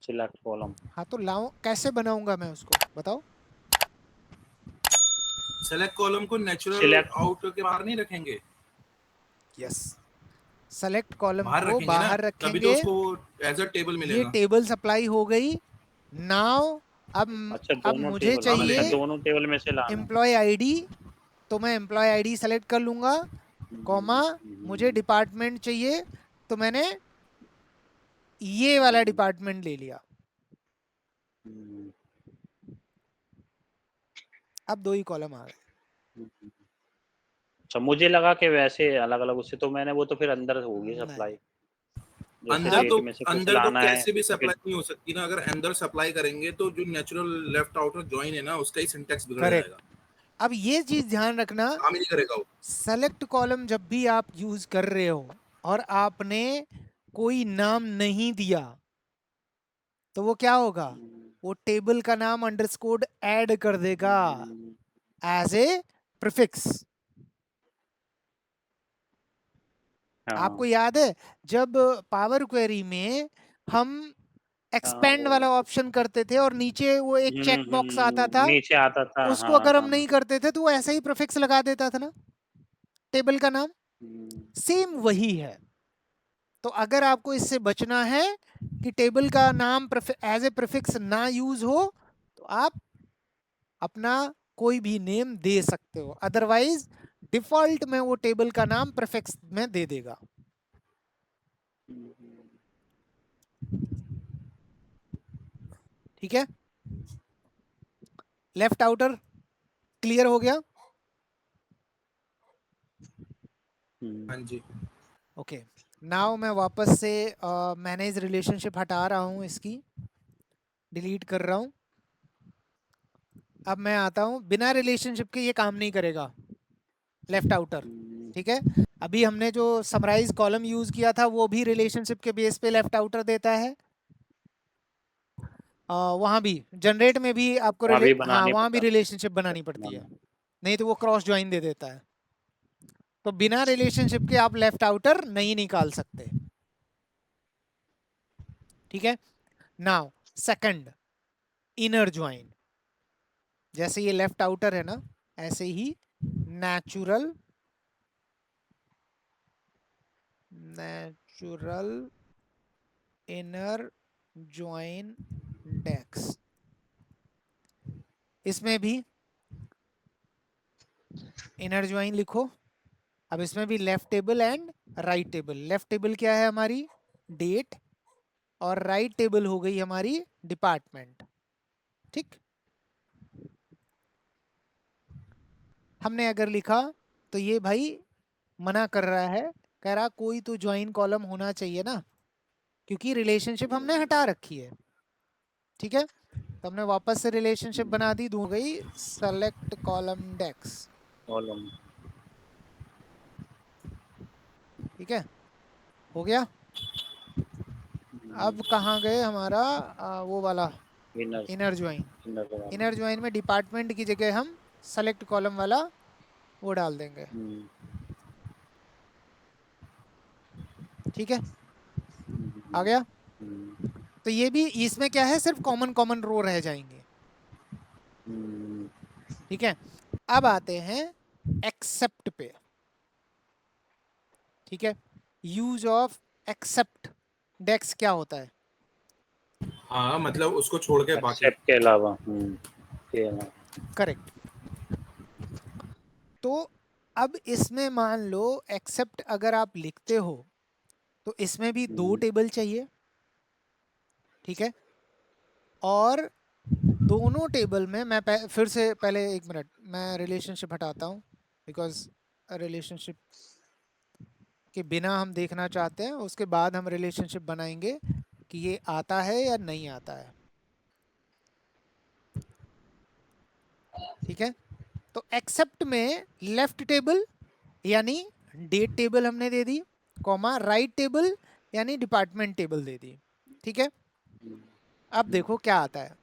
सिलेक्ट कॉलम। हाँ तो लाऊं कैसे, बनाऊंगा मैं उसको, बताओ। सेलेक्ट कॉलम को नेचुरल Select- आउट के बाहर नहीं रखेंगे, यस, सेलेक्ट कॉलम बाहर को रखेंगे बाहर ना, तभी तो रखेंगे। उसको एज अ टेबल ये मिलेगा। टेबल सप्लाई हो गई। नाउ अब अच्छा, अब दोनों मुझे टेबल, चाहिए अच्छा दोनों टेबल में से लाना। एम्प्लॉय आईडी, तो मैं एम्प्लॉय आईडी सेलेक्ट कर लूंगा, कॉमा मुझे डिपार्टमेंट चाहिए, तो मैंने ये वाला डिपार्टमेंट ले लिया। अब 2 ही कॉलम आ गए। अच्छा, मुझे लगा कि वैसे अलग अलग उससे, तो मैंने वो तो फिर अंदर होगी सप्लाई, नहीं। जैसे अंदर पेट तो में से कुछ अंदर तो लाना है कैसे भी फिर। सप्लाई नहीं हो सकती ना। अगर अंदर सप्लाई करेंगे तो जो नेचुरल लेफ्ट आउटर जॉइन है ना, उसका ही सिंटैक्स बिगड़ करेक्ट। जाएगा, अब ये चीज ध्यान रखना, काम ही नहीं करेगा वो। सेलेक्ट कॉलम जब भी आप यूज कर रहे हो और आपने कोई नाम नहीं दिया तो वो क्या होगा, वो टेबल का नाम अंडरस्कोर ऐड कर देगा एज ए प्रीफिक्स। आपको याद है जब पावर क्वेरी में हम एक्सपेंड वाला ऑप्शन करते थे और नीचे वो एक चेक बॉक्स आता था, नीचे आता था, उसको हाँ अगर हम हाँ। नहीं करते थे तो वो ऐसे ही प्रीफिक्स लगा देता था ना टेबल का नाम। सेम वही है। तो अगर आपको इससे बचना है कि टेबल का नाम एज ए प्रीफिक्स ना यूज हो तो आप अपना कोई भी नेम दे सकते हो, अदरवाइज डिफॉल्ट में वो टेबल का नाम प्रीफिक्स में दे देगा। ठीक है, लेफ्ट आउटर क्लियर हो गया। हाँ जी। ओके, नाउ मैं वापस से मैनेज रिलेशनशिप हटा रहा हूं, इसकी डिलीट कर रहा हूं। अब मैं आता हूं, बिना रिलेशनशिप के ये काम नहीं करेगा लेफ्ट आउटर। ठीक है, अभी हमने जो समराइज कॉलम यूज किया था वो भी रिलेशनशिप के बेस पे लेफ्ट आउटर देता है। वहां भी जनरेट में भी आपको वहाँ भी हाँ बनानी वहां भी पड़ता। रिलेशनशिप बनानी पड़ती है, नहीं तो वो क्रॉस ज्वाइन दे देता है। तो बिना रिलेशनशिप के आप लेफ्ट आउटर नहीं निकाल सकते। ठीक है, नाउ सेकंड, इनर ज्वाइन। जैसे ये लेफ्ट आउटर है ना, ऐसे ही नेचुरल इनर ज्वाइन डेक्स, इसमें भी इनर ज्वाइन लिखो। अब इसमें भी left table and right table. Left table क्या है हमारी, डेट, और राइट टेबल हो गई हमारी डिपार्टमेंट। ठीक, हमने अगर लिखा तो ये भाई मना कर रहा है, कह रहा कोई तो ज्वाइन कॉलम होना चाहिए ना, क्योंकि रिलेशनशिप हमने हटा रखी है। ठीक है, तो हमने वापस से रिलेशनशिप बना दी, दो गई सेलेक्ट कॉलम डेक्स। कॉलम। ठीक है, हो गया। अब कहाँ गए हमारा वो वाला inner inner join. Inner inner join में डिपार्टमेंट की जगह हम सेलेक्ट कॉलम वाला वो डाल देंगे। ठीक है, आ गया। तो ये भी, इसमें क्या है, सिर्फ कॉमन कॉमन रो रह जाएंगे। ठीक है, अब आते हैं एक्सेप्ट पे। ठीक है, यूज ऑफ एक्सेप्ट डेक्स क्या होता है, हाँ, मतलब उसको छोड़ के बाकी। एक्सेप्ट के अलावा के अलावा। करेक्ट। तो अब इसमें मान लो एक्सेप्ट अगर आप लिखते हो तो इसमें भी 2 टेबल चाहिए। ठीक है, और दोनों टेबल में मैं फिर से पहले 1 मिनट मैं रिलेशनशिप हटाता हूँ, बिकॉज रिलेशनशिप के बिना हम देखना चाहते हैं, उसके बाद हम रिलेशनशिप बनाएंगे कि ये आता है या नहीं आता है। ठीक है, तो एक्सेप्ट में लेफ्ट टेबल यानी डेट टेबल हमने दे दी, कॉमा राइट टेबल यानी डिपार्टमेंट टेबल दे दी। ठीक है, अब देखो क्या आता है,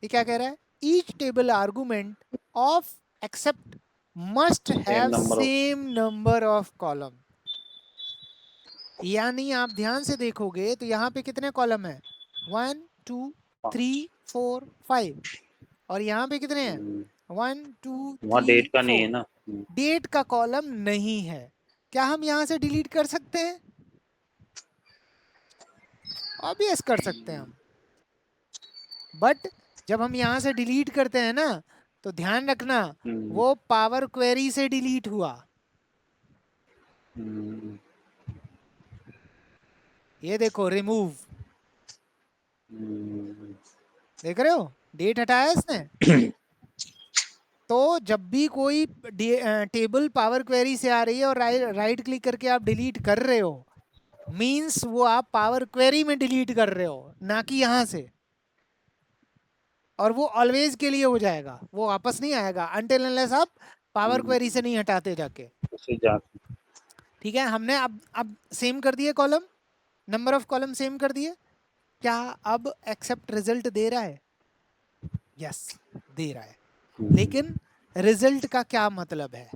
ये क्या कह रहा है, each table argument of except must have same number of column. यानी आप ध्यान से देखोगे तो यहाँ पे कितने कॉलम है, 1 2 3 4 5, और यहाँ पे कितने हैं, 1 2 वहाँ 3 डेट का नहीं है 4। ना। डेट का कॉलम नहीं है, क्या हम यहाँ से डिलीट कर सकते हैं, ऑब्वियस कर सकते हैं हम। बट जब हम यहाँ से डिलीट करते हैं ना, तो ध्यान रखना वो पावर क्वेरी से डिलीट हुआ। ये देखो रिमूव, देख रहे हो डेट हटाया इसने। तो जब भी कोई टेबल पावर क्वेरी से आ रही है और राइट क्लिक करके आप डिलीट कर रहे हो, मींस वो आप पावर क्वेरी में डिलीट कर रहे हो, ना कि यहां से। और वो ऑलवेज के लिए हो जाएगा, वो वापस नहीं आएगा अनटिल अनलेस आप पावर क्वेरी से नहीं हटाते जाके। उसे जाके ठीक है, हमने अब सेम कर दिए column, number of column same कर दिए। क्या अब एक्सेप्ट रिजल्ट दे रहा है? यस, दे रहा है। लेकिन रिजल्ट का क्या मतलब है?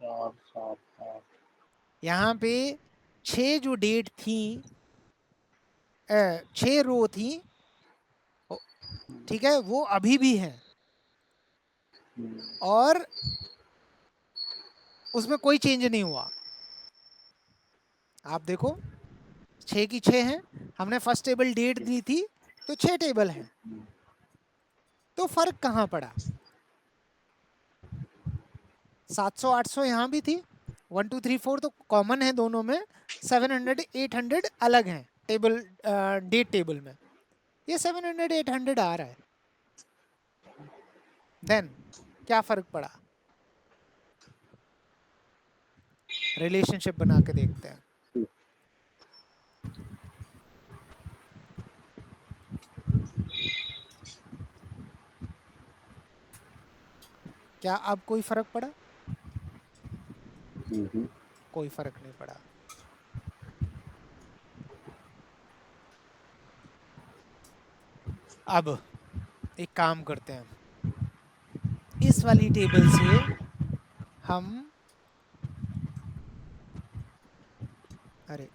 चार सात आठ यहाँ पे 6 जो डेट थी, 6 रो थी, ठीक है, वो अभी भी है और उसमें कोई चेंज नहीं हुआ। आप देखो 6 की 6 हैं, हमने फर्स्ट टेबल डेट दी थी तो 6 टेबल हैं, तो फर्क कहाँ पड़ा? 700 800 यहाँ भी थी, 1 2 3 4 तो कॉमन है दोनों में, 700 800 अलग हैं टेबल, डेट टेबल में। ये 700 800 आ रहा है, देन क्या फर्क पड़ा? रिलेशनशिप बना के देखते हैं। क्या अब कोई फर्क पड़ा? कोई फर्क नहीं पड़ा। अब एक काम करते हैं, इस वाली टेबल से हम, अरे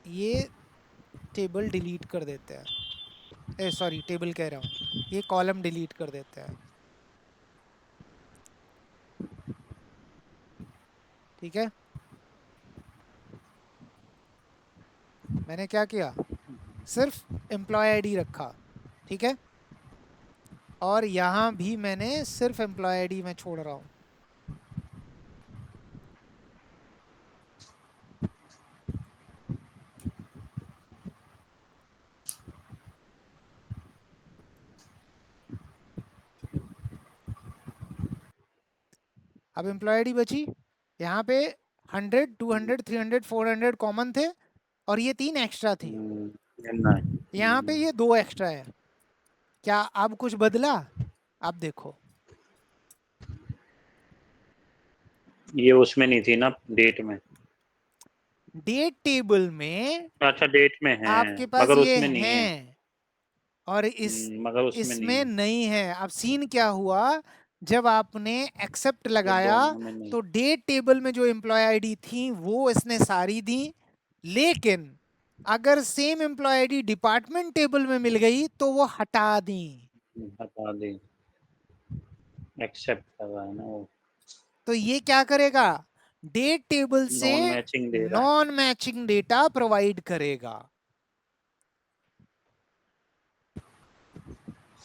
ये टेबल डिलीट कर देते हैं, सॉरी टेबल कह रहा हूँ, ये कॉलम डिलीट कर देते हैं। ठीक है, मैंने क्या किया, सिर्फ एम्प्लॉय आईडी रखा। ठीक है, और यहाँ भी मैंने सिर्फ एम्प्लॉय आईडी में छोड़ रहा हूँ। अब एम्प्लॉय आईडी बची, यहाँ पे 100 200 300 400 कॉमन थे और ये 3 एक्स्ट्रा थी, यहाँ पे ये 2 एक्स्ट्रा है। क्या अब कुछ बदला? अब देखो, ये उसमें नहीं थी ना, डेट में। डेट टेबल में अच्छा, डेट में है आपके पास मगर ये उसमें नहीं है। हैं और मगर उसमें नहीं इसमें है। नहीं है। अब सीन क्या हुआ, जब आपने एक्सेप्ट ये लगाया दोनों में नहीं। तो डेट टेबल में जो एम्प्लॉय आईडी थी वो इसने सारी दी, लेकिन अगर same employee ID department table में मिल गई तो वो हटा दी। हटा दे, एक्सेप्ट कर रहा है ना वो। तो ये क्या करेगा, डेट टेबल से नॉन मैचिंग दे रहा है। नॉन मैचिंग डेटा प्रोवाइड करेगा।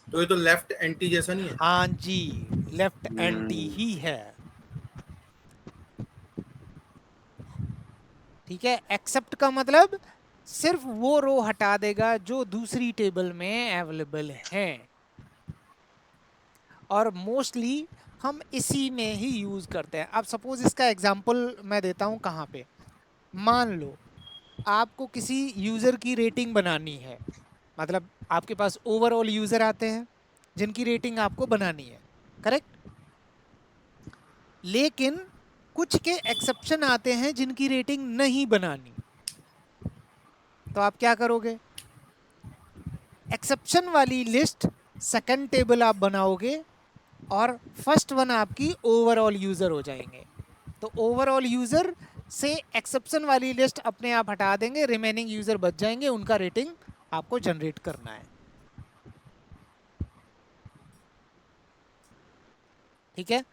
तो ये तो लेफ्ट एंटी जैसा नहीं है? हाँ जी, लेफ्ट एंटी ही है। ठीक है, एक्सेप्ट का मतलब सिर्फ वो रो हटा देगा जो दूसरी टेबल में अवेलेबल है, और मोस्टली हम इसी में ही यूज करते हैं। अब सपोज इसका एग्जांपल मैं देता हूं कहाँ पे, मान लो आपको किसी यूजर की रेटिंग बनानी है, मतलब आपके पास ओवरऑल यूजर आते हैं जिनकी रेटिंग आपको बनानी है, करेक्ट? लेकिन कुछ के एक्सेप्शन आते हैं जिनकी रेटिंग नहीं बनानी, तो आप क्या करोगे, एक्सेप्शन वाली लिस्ट सेकंड टेबल आप बनाओगे और फर्स्ट वन आपकी ओवरऑल यूजर हो जाएंगे। तो ओवरऑल यूजर से एक्सेप्शन वाली लिस्ट अपने आप हटा देंगे, रिमेनिंग यूजर बच जाएंगे, उनका रेटिंग आपको जनरेट करना है। ठीक है,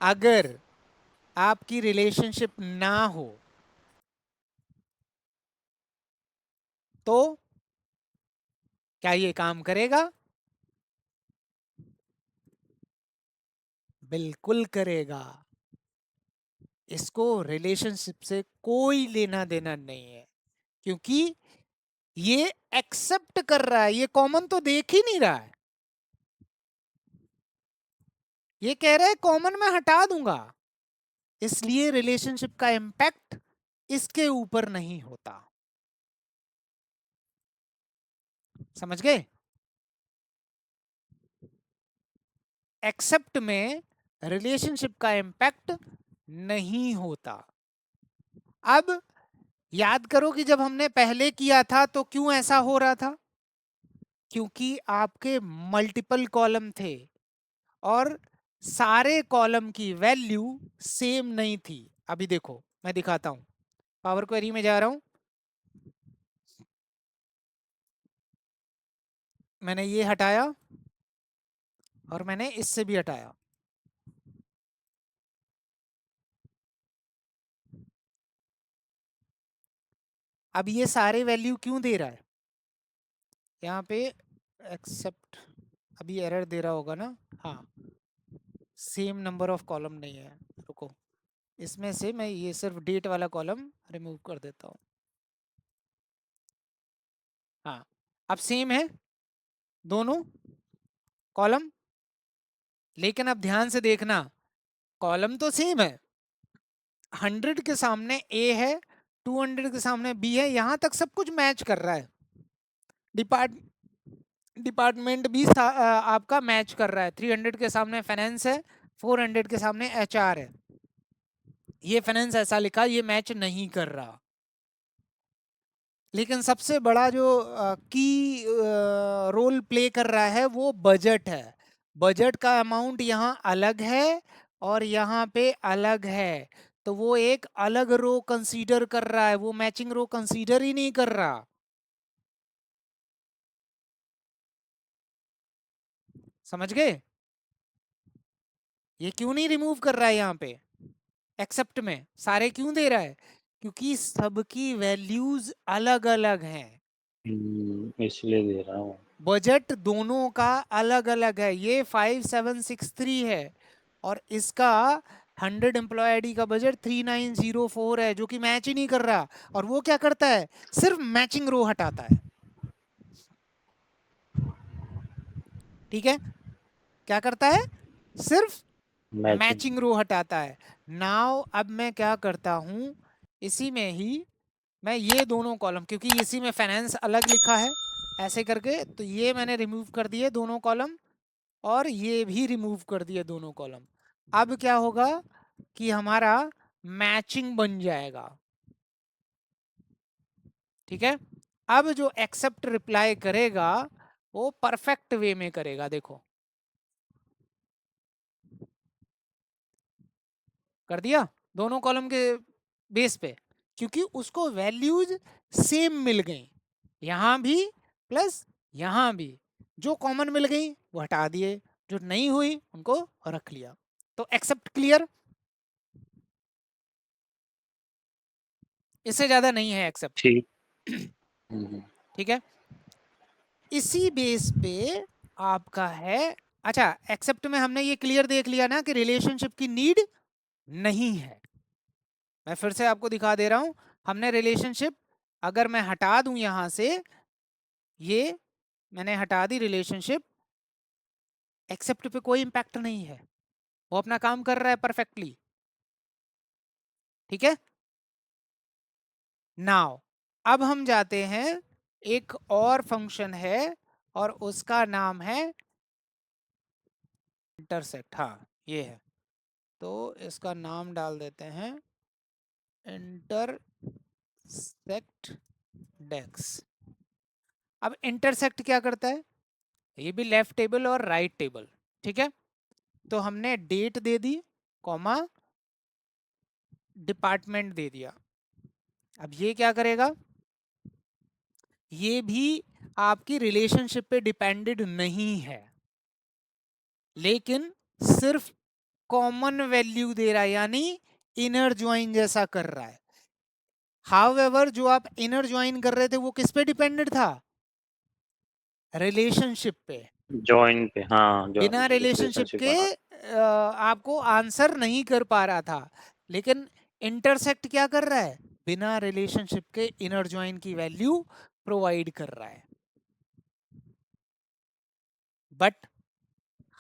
अगर आपकी रिलेशनशिप ना हो तो क्या ये काम करेगा? बिल्कुल करेगा। इसको रिलेशनशिप से कोई लेना देना नहीं है। क्योंकि ये एक्सेप्ट कर रहा है, ये कॉमन तो देख ही नहीं रहा है, ये कह रहा है कॉमन मैं हटा दूंगा, इसलिए रिलेशनशिप का इंपैक्ट इसके ऊपर नहीं होता। समझ गए? एक्सेप्ट में रिलेशनशिप का इंपैक्ट नहीं होता। अब याद करो कि जब हमने पहले किया था तो क्यों ऐसा हो रहा था? क्योंकि आपके मल्टीपल कॉलम थे और सारे कॉलम की वैल्यू सेम नहीं थी। अभी देखो मैं दिखाता हूं, पावर क्वेरी में जा रहा हूं, मैंने ये हटाया और मैंने इससे भी हटाया। अब ये सारे वैल्यू क्यों दे रहा है? यहाँ पे एक्सेप्ट अभी एरर दे रहा होगा ना, हाँ सेम नंबर ऑफ कॉलम नहीं है। रुको, इसमें से मैं ये सिर्फ डेट वाला कॉलम रिमूव कर देता हूँ। हाँ अब सेम है दोनों कॉलम, लेकिन अब ध्यान से देखना, कॉलम तो सेम है, 100 के सामने A है, 200 के सामने B है, यहां तक सब कुछ मैच कर रहा है। डिपार्टमेंट भी आपका मैच कर रहा है। 300 के सामने फाइनेंस है, 400 के सामने HR है। ये फाइनेंस ऐसा लिखा, ये मैच नहीं कर रहा। लेकिन सबसे बड़ा जो की रोल प्ले कर रहा है वो बजट है। बजट का अमाउंट यहाँ अलग है और यहाँ पे अलग है, तो वो एक अलग रो कंसीडर कर रहा है, वो मैचिंग रो कंसीडर ही नहीं कर रहा। समझ गए? ये क्यों नहीं रिमूव कर रहा है यहाँ पे एक्सेप्ट में, सारे क्यों दे रहा है? क्योंकि सबकी वैल्यूज अलग अलग हैं, इसलिए दे रहा हूँ। बजट दोनों का अलग अलग है। ये 5763 है और इसका 100 एम्प्लॉय आईडी का बजट 3904 है, जो कि मैच ही नहीं कर रहा। और वो क्या करता है? सिर्फ मैचिंग रो हटाता है। ठीक है, क्या करता है? सिर्फ मैचिंग रो हटाता है। नाउ अब मैं क्या करता हूं, इसी में ही मैं ये दोनों कॉलम, क्योंकि इसी में फाइनेंस अलग लिखा है ऐसे करके, तो ये मैंने रिमूव कर दिए दोनों कॉलम और ये भी रिमूव कर दिए दोनों कॉलम। अब क्या होगा कि हमारा मैचिंग बन जाएगा। ठीक है, अब जो एक्सेप्ट रिप्लाई करेगा वो परफेक्ट वे में करेगा। देखो कर दिया दोनों कॉलम के बेस पे, क्योंकि उसको वैल्यूज सेम मिल गई, यहां भी प्लस यहां भी। जो कॉमन मिल गई वो हटा दिए, जो नहीं हुई उनको रख लिया। तो एक्सेप्ट क्लियर, इससे ज्यादा नहीं है एक्सेप्ट। ठीक। ठीक है, इसी बेस पे आपका है। अच्छा, एक्सेप्ट में हमने ये क्लियर देख लिया ना कि रिलेशनशिप की नीड नहीं है। मैं फिर से आपको दिखा दे रहा हूं, हमने रिलेशनशिप अगर मैं हटा दूं यहां से, ये मैंने हटा दी रिलेशनशिप, एक्सेप्ट पे कोई इंपैक्ट नहीं है, वो अपना काम कर रहा है परफेक्टली। ठीक है, नाउ अब हम जाते हैं, एक और फंक्शन है और उसका नाम है इंटरसेक्ट। हाँ ये है, तो इसका नाम डाल देते हैं इंटरसेक्ट डेक्स। अब इंटरसेक्ट क्या करता है? ये भी लेफ्ट टेबल और राइट टेबल। ठीक है, तो हमने डेट दे दी, कॉमा डिपार्टमेंट दे दिया। अब ये क्या करेगा? ये भी आपकी रिलेशनशिप पे डिपेंडेड नहीं है, लेकिन सिर्फ कॉमन वैल्यू दे रहा है, यानी इनर ज्वाइन जैसा कर रहा है। हाउएवर जो आप इनर ज्वाइन कर रहे थे वो किस पे डिपेंडेड था? रिलेशनशिप पे। जॉइन पे, हाँ बिना रिलेशनशिप के आपको आंसर नहीं कर पा रहा था, लेकिन इंटरसेक्ट क्या कर रहा है? बिना रिलेशनशिप के इनर ज्वाइन की वैल्यू प्रोवाइड कर रहा है। बट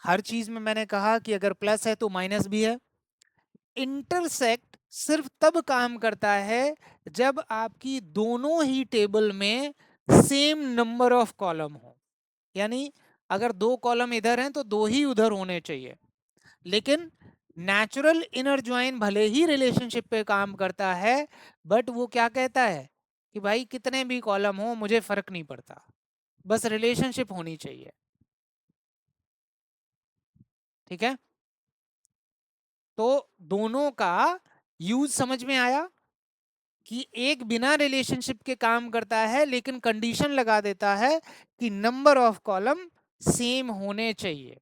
हर चीज में मैंने कहा कि अगर प्लस है तो माइनस भी है। इंटरसेक्ट सिर्फ तब काम करता है जब आपकी दोनों ही टेबल में सेम नंबर ऑफ कॉलम हो, यानी अगर 2 कॉलम इधर हैं तो 2 ही उधर होने चाहिए। लेकिन नेचुरल इनर ज्वाइन भले ही रिलेशनशिप पे काम करता है, बट वो क्या कहता है कि भाई कितने भी कॉलम हो मुझे फर्क नहीं पड़ता, बस रिलेशनशिप होनी चाहिए। ठीक है, तो दोनों का यूज समझ में आया कि एक बिना रिलेशनशिप के काम करता है लेकिन कंडीशन लगा देता है कि नंबर ऑफ कॉलम सेम होने चाहिए।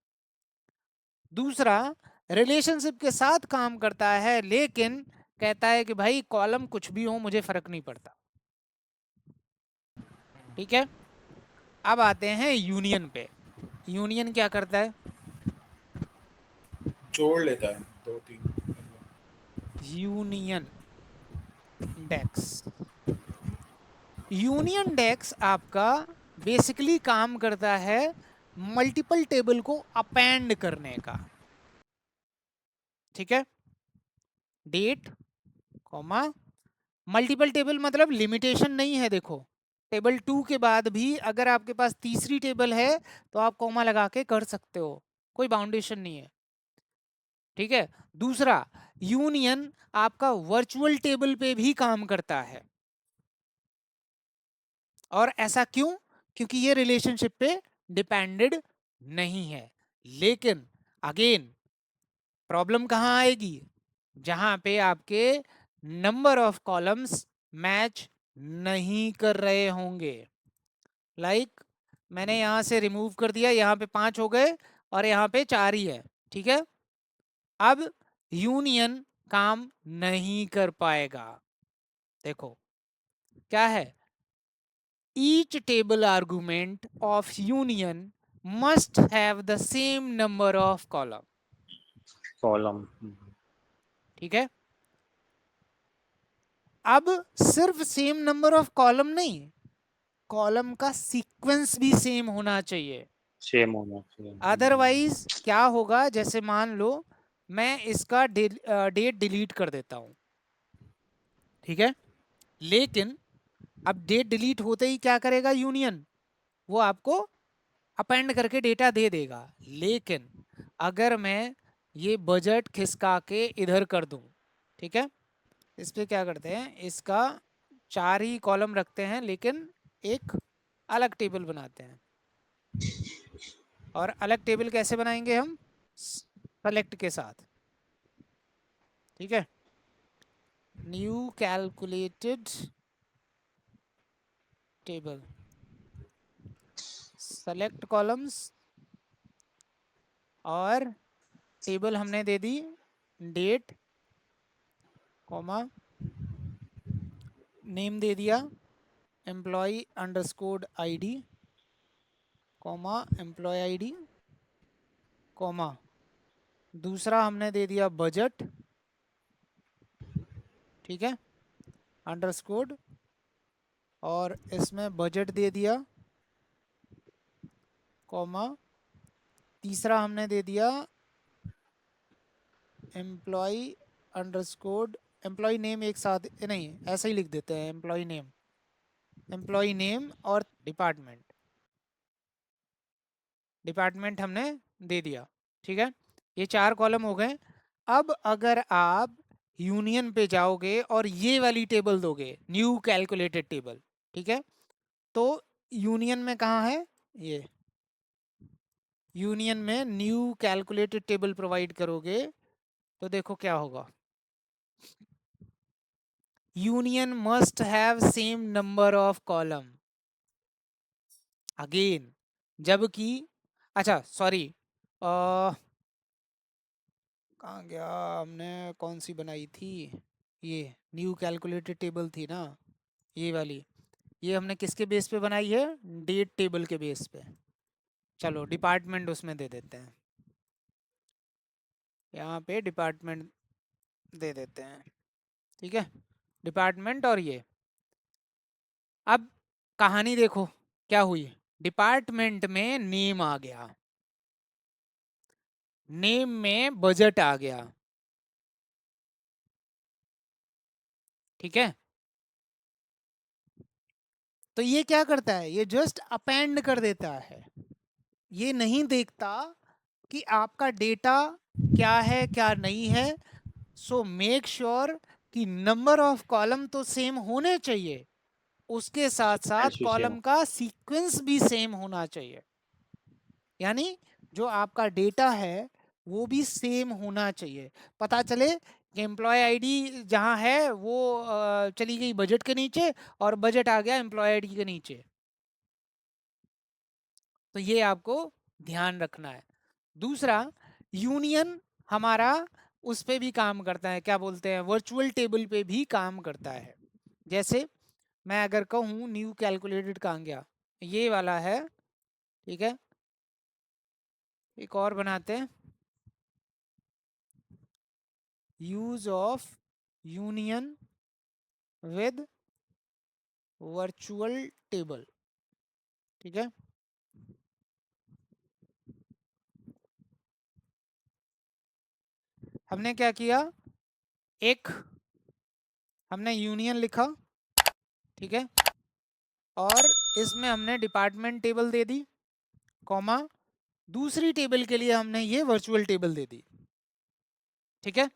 दूसरा रिलेशनशिप के साथ काम करता है लेकिन कहता है कि भाई कॉलम कुछ भी हो मुझे फर्क नहीं पड़ता। ठीक है, अब आते हैं यूनियन पे। यूनियन क्या करता है? जोड़ लेता है 2-3। यूनियन डेक्स। यूनियन डेक्स आपका बेसिकली काम करता है मल्टीपल टेबल को अपेंड करने का। ठीक है, डेट कॉमा मल्टीपल टेबल मतलब लिमिटेशन नहीं है। देखो टेबल 2 के बाद भी अगर आपके पास तीसरी टेबल है तो आप कॉमा लगा के कर सकते हो, कोई बाउंडेशन नहीं है। ठीक है, दूसरा यूनियन आपका वर्चुअल टेबल पे भी काम करता है। और ऐसा क्यों? क्योंकि ये रिलेशनशिप पे डिपेंडेड नहीं है। लेकिन अगेन प्रॉब्लम कहाँ आएगी? जहां पे आपके नंबर ऑफ कॉलम्स मैच नहीं कर रहे होंगे। लाइक मैंने यहां से रिमूव कर दिया, यहां पे 5 हो गए और यहां पे 4 ही है। ठीक है, अब यूनियन काम नहीं कर पाएगा। देखो क्या है, each table argument of union must have the same number of column। Column. ठीक है, अब सिर्फ सेम नंबर ऑफ कॉलम नहीं, कॉलम का सीक्वेंस भी सेम होना चाहिए। सेम होना चाहिए। अदरवाइज क्या होगा, जैसे मान लो मैं इसका डेट डिलीट कर देता हूं। ठीक है, लेकिन अब डेट डिलीट होते ही क्या करेगा यूनियन? वो आपको अपेंड करके डेटा दे देगा। लेकिन अगर मैं ये बजट खिसका के इधर कर दूं, ठीक है, इस पे क्या करते हैं, इसका 4 ही कॉलम रखते हैं लेकिन एक अलग टेबल बनाते हैं। और अलग टेबल कैसे बनाएंगे हम? सेलेक्ट के साथ। ठीक है, new calculated table, select columns और टेबल हमने दे दी डेट कॉमा नेम दे दिया employee underscore ID comma employ ID comma दूसरा हमने दे दिया बजट। ठीक है, अंडरस्कोर और इसमें बजट दे दिया कॉमा तीसरा हमने दे दिया एम्प्लॉय अंडरस्कोर एम्प्लॉय नेम एक साथ नहीं, ऐसा ही लिख देते हैं एम्प्लॉय नेम और डिपार्टमेंट हमने दे दिया। ठीक है, ये 4 कॉलम हो गए। अब अगर आप यूनियन पे जाओगे और ये वाली टेबल दोगे न्यू कैलकुलेटेड टेबल, ठीक है, तो यूनियन में कहाँ है, ये यूनियन में न्यू कैलकुलेटेड टेबल प्रोवाइड करोगे तो देखो क्या होगा, union must have same number of column. Again जबकि अच्छा सॉरी कहाँ गया, हमने कौन सी बनाई थी, ये न्यू कैलकुलेटेड टेबल थी ना, ये वाली, ये हमने किसके बेस पे बनाई है, डेट टेबल के बेस पे। चलो डिपार्टमेंट उसमें दे देते हैं, यहाँ पे डिपार्टमेंट दे देते हैं। ठीक है, डिपार्टमेंट और ये। अब कहानी देखो क्या हुई, डिपार्टमेंट में नेम आ गया, नेम में बजट आ गया, ठीक है। तो ये क्या करता है, ये जस्ट अपेंड कर देता है, ये नहीं देखता कि आपका डेटा क्या है क्या नहीं है। सो मेक श्योर कि नंबर ऑफ कॉलम तो सेम होने चाहिए, उसके साथ साथ Sequence भी कॉलम same। का सीक्वेंस भी सेम होना चाहिए, यानी जो आपका डेटा है वो भी सेम होना चाहिए। पता चले कि एम्प्लॉय आईडी जहां है वो चली गई बजट के नीचे और बजट आ गया एम्प्लॉय आईडी के नीचे, तो ये आपको ध्यान रखना है। दूसरा, यूनियन हमारा उस पे भी काम करता है, क्या बोलते हैं, वर्चुअल टेबल पे भी काम करता है। जैसे मैं अगर कहूँ न्यू कैलकुलेटेड कहाँ गया, ये वाला है, ठीक है। एक और बनाते हैं, use of union with virtual table, ठीक है। हमने क्या किया, एक हमने यूनियन लिखा, ठीक है, और इसमें हमने डिपार्टमेंट टेबल दे दी, कॉमा दूसरी टेबल के लिए हमने ये वर्चुअल टेबल दे दी, ठीक है।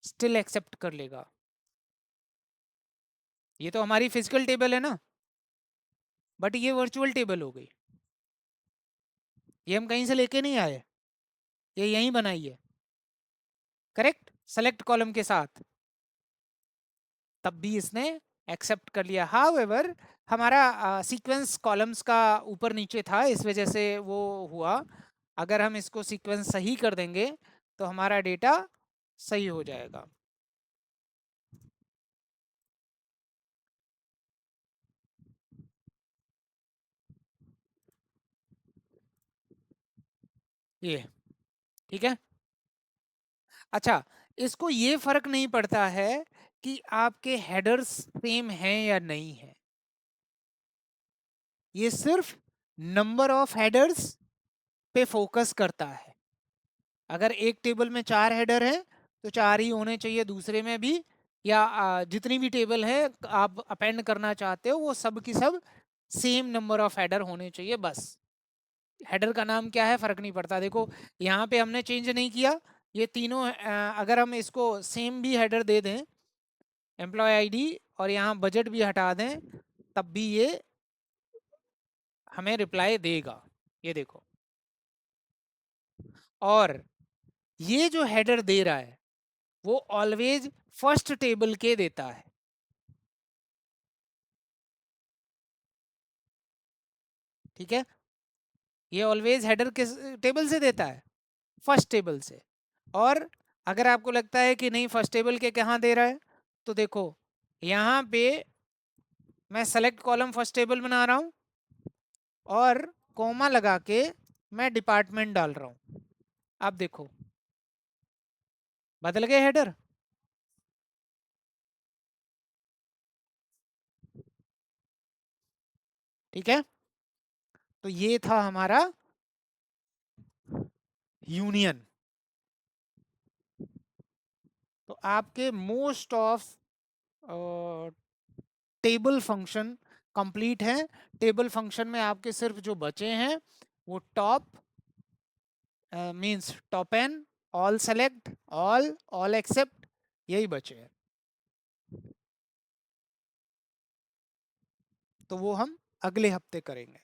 स्टिल एक्सेप्ट कर लेगा, ये तो हमारी फिजिकल टेबल है ना, बट ये वर्चुअल टेबल हो गई, ये हम कहीं से लेके नहीं आए, ये यहीं बनाई है, करेक्ट, सेलेक्ट कॉलम के साथ, तब भी इसने एक्सेप्ट कर लिया। हाउएवर हमारा सीक्वेंस कॉलम्स का ऊपर नीचे था, इस वजह से वो हुआ। अगर हम इसको सीक्वेंस सही कर देंगे तो हमारा डेटा सही हो जाएगा। ये ठीक है। अच्छा, इसको ये फर्क नहीं पड़ता है कि आपके हेडर्स सेम हैं या नहीं है, ये सिर्फ नंबर ऑफ हेडर्स पे फोकस करता है। अगर एक टेबल में 4 हेडर हैं तो 4 ही होने चाहिए दूसरे में भी, या जितनी भी टेबल है आप अपेंड करना चाहते हो वो सब की सब सेम नंबर ऑफ हेडर होने चाहिए, बस। हेडर का नाम क्या है फर्क नहीं पड़ता। देखो यहाँ पे हमने चेंज नहीं किया, ये तीनों अगर हम इसको सेम भी हेडर दे दें, एम्प्लॉय आईडी, और यहाँ बजट भी हटा दें, तब भी ये हमें रिप्लाई देगा, ये देखो। और ये जो हेडर दे रहा है वो ऑलवेज फर्स्ट टेबल के देता है, ठीक है। ये ऑलवेज हेडर किस टेबल से देता है, फर्स्ट टेबल से। और अगर आपको लगता है कि नहीं फर्स्ट टेबल के कहाँ दे रहा है, तो देखो यहाँ पे मैं सेलेक्ट कॉलम फर्स्ट टेबल बना रहा हूँ और कॉमा लगा के मैं डिपार्टमेंट डाल रहा हूँ, आप देखो बदल गए हेडर। ठीक है, तो ये था हमारा यूनियन। तो आपके most of table function complete है। टेबल फंक्शन में आपके सिर्फ जो बचे हैं वो top means top N, all select, all except, यही बचे हैं। तो वो हम अगले हफ्ते करेंगे।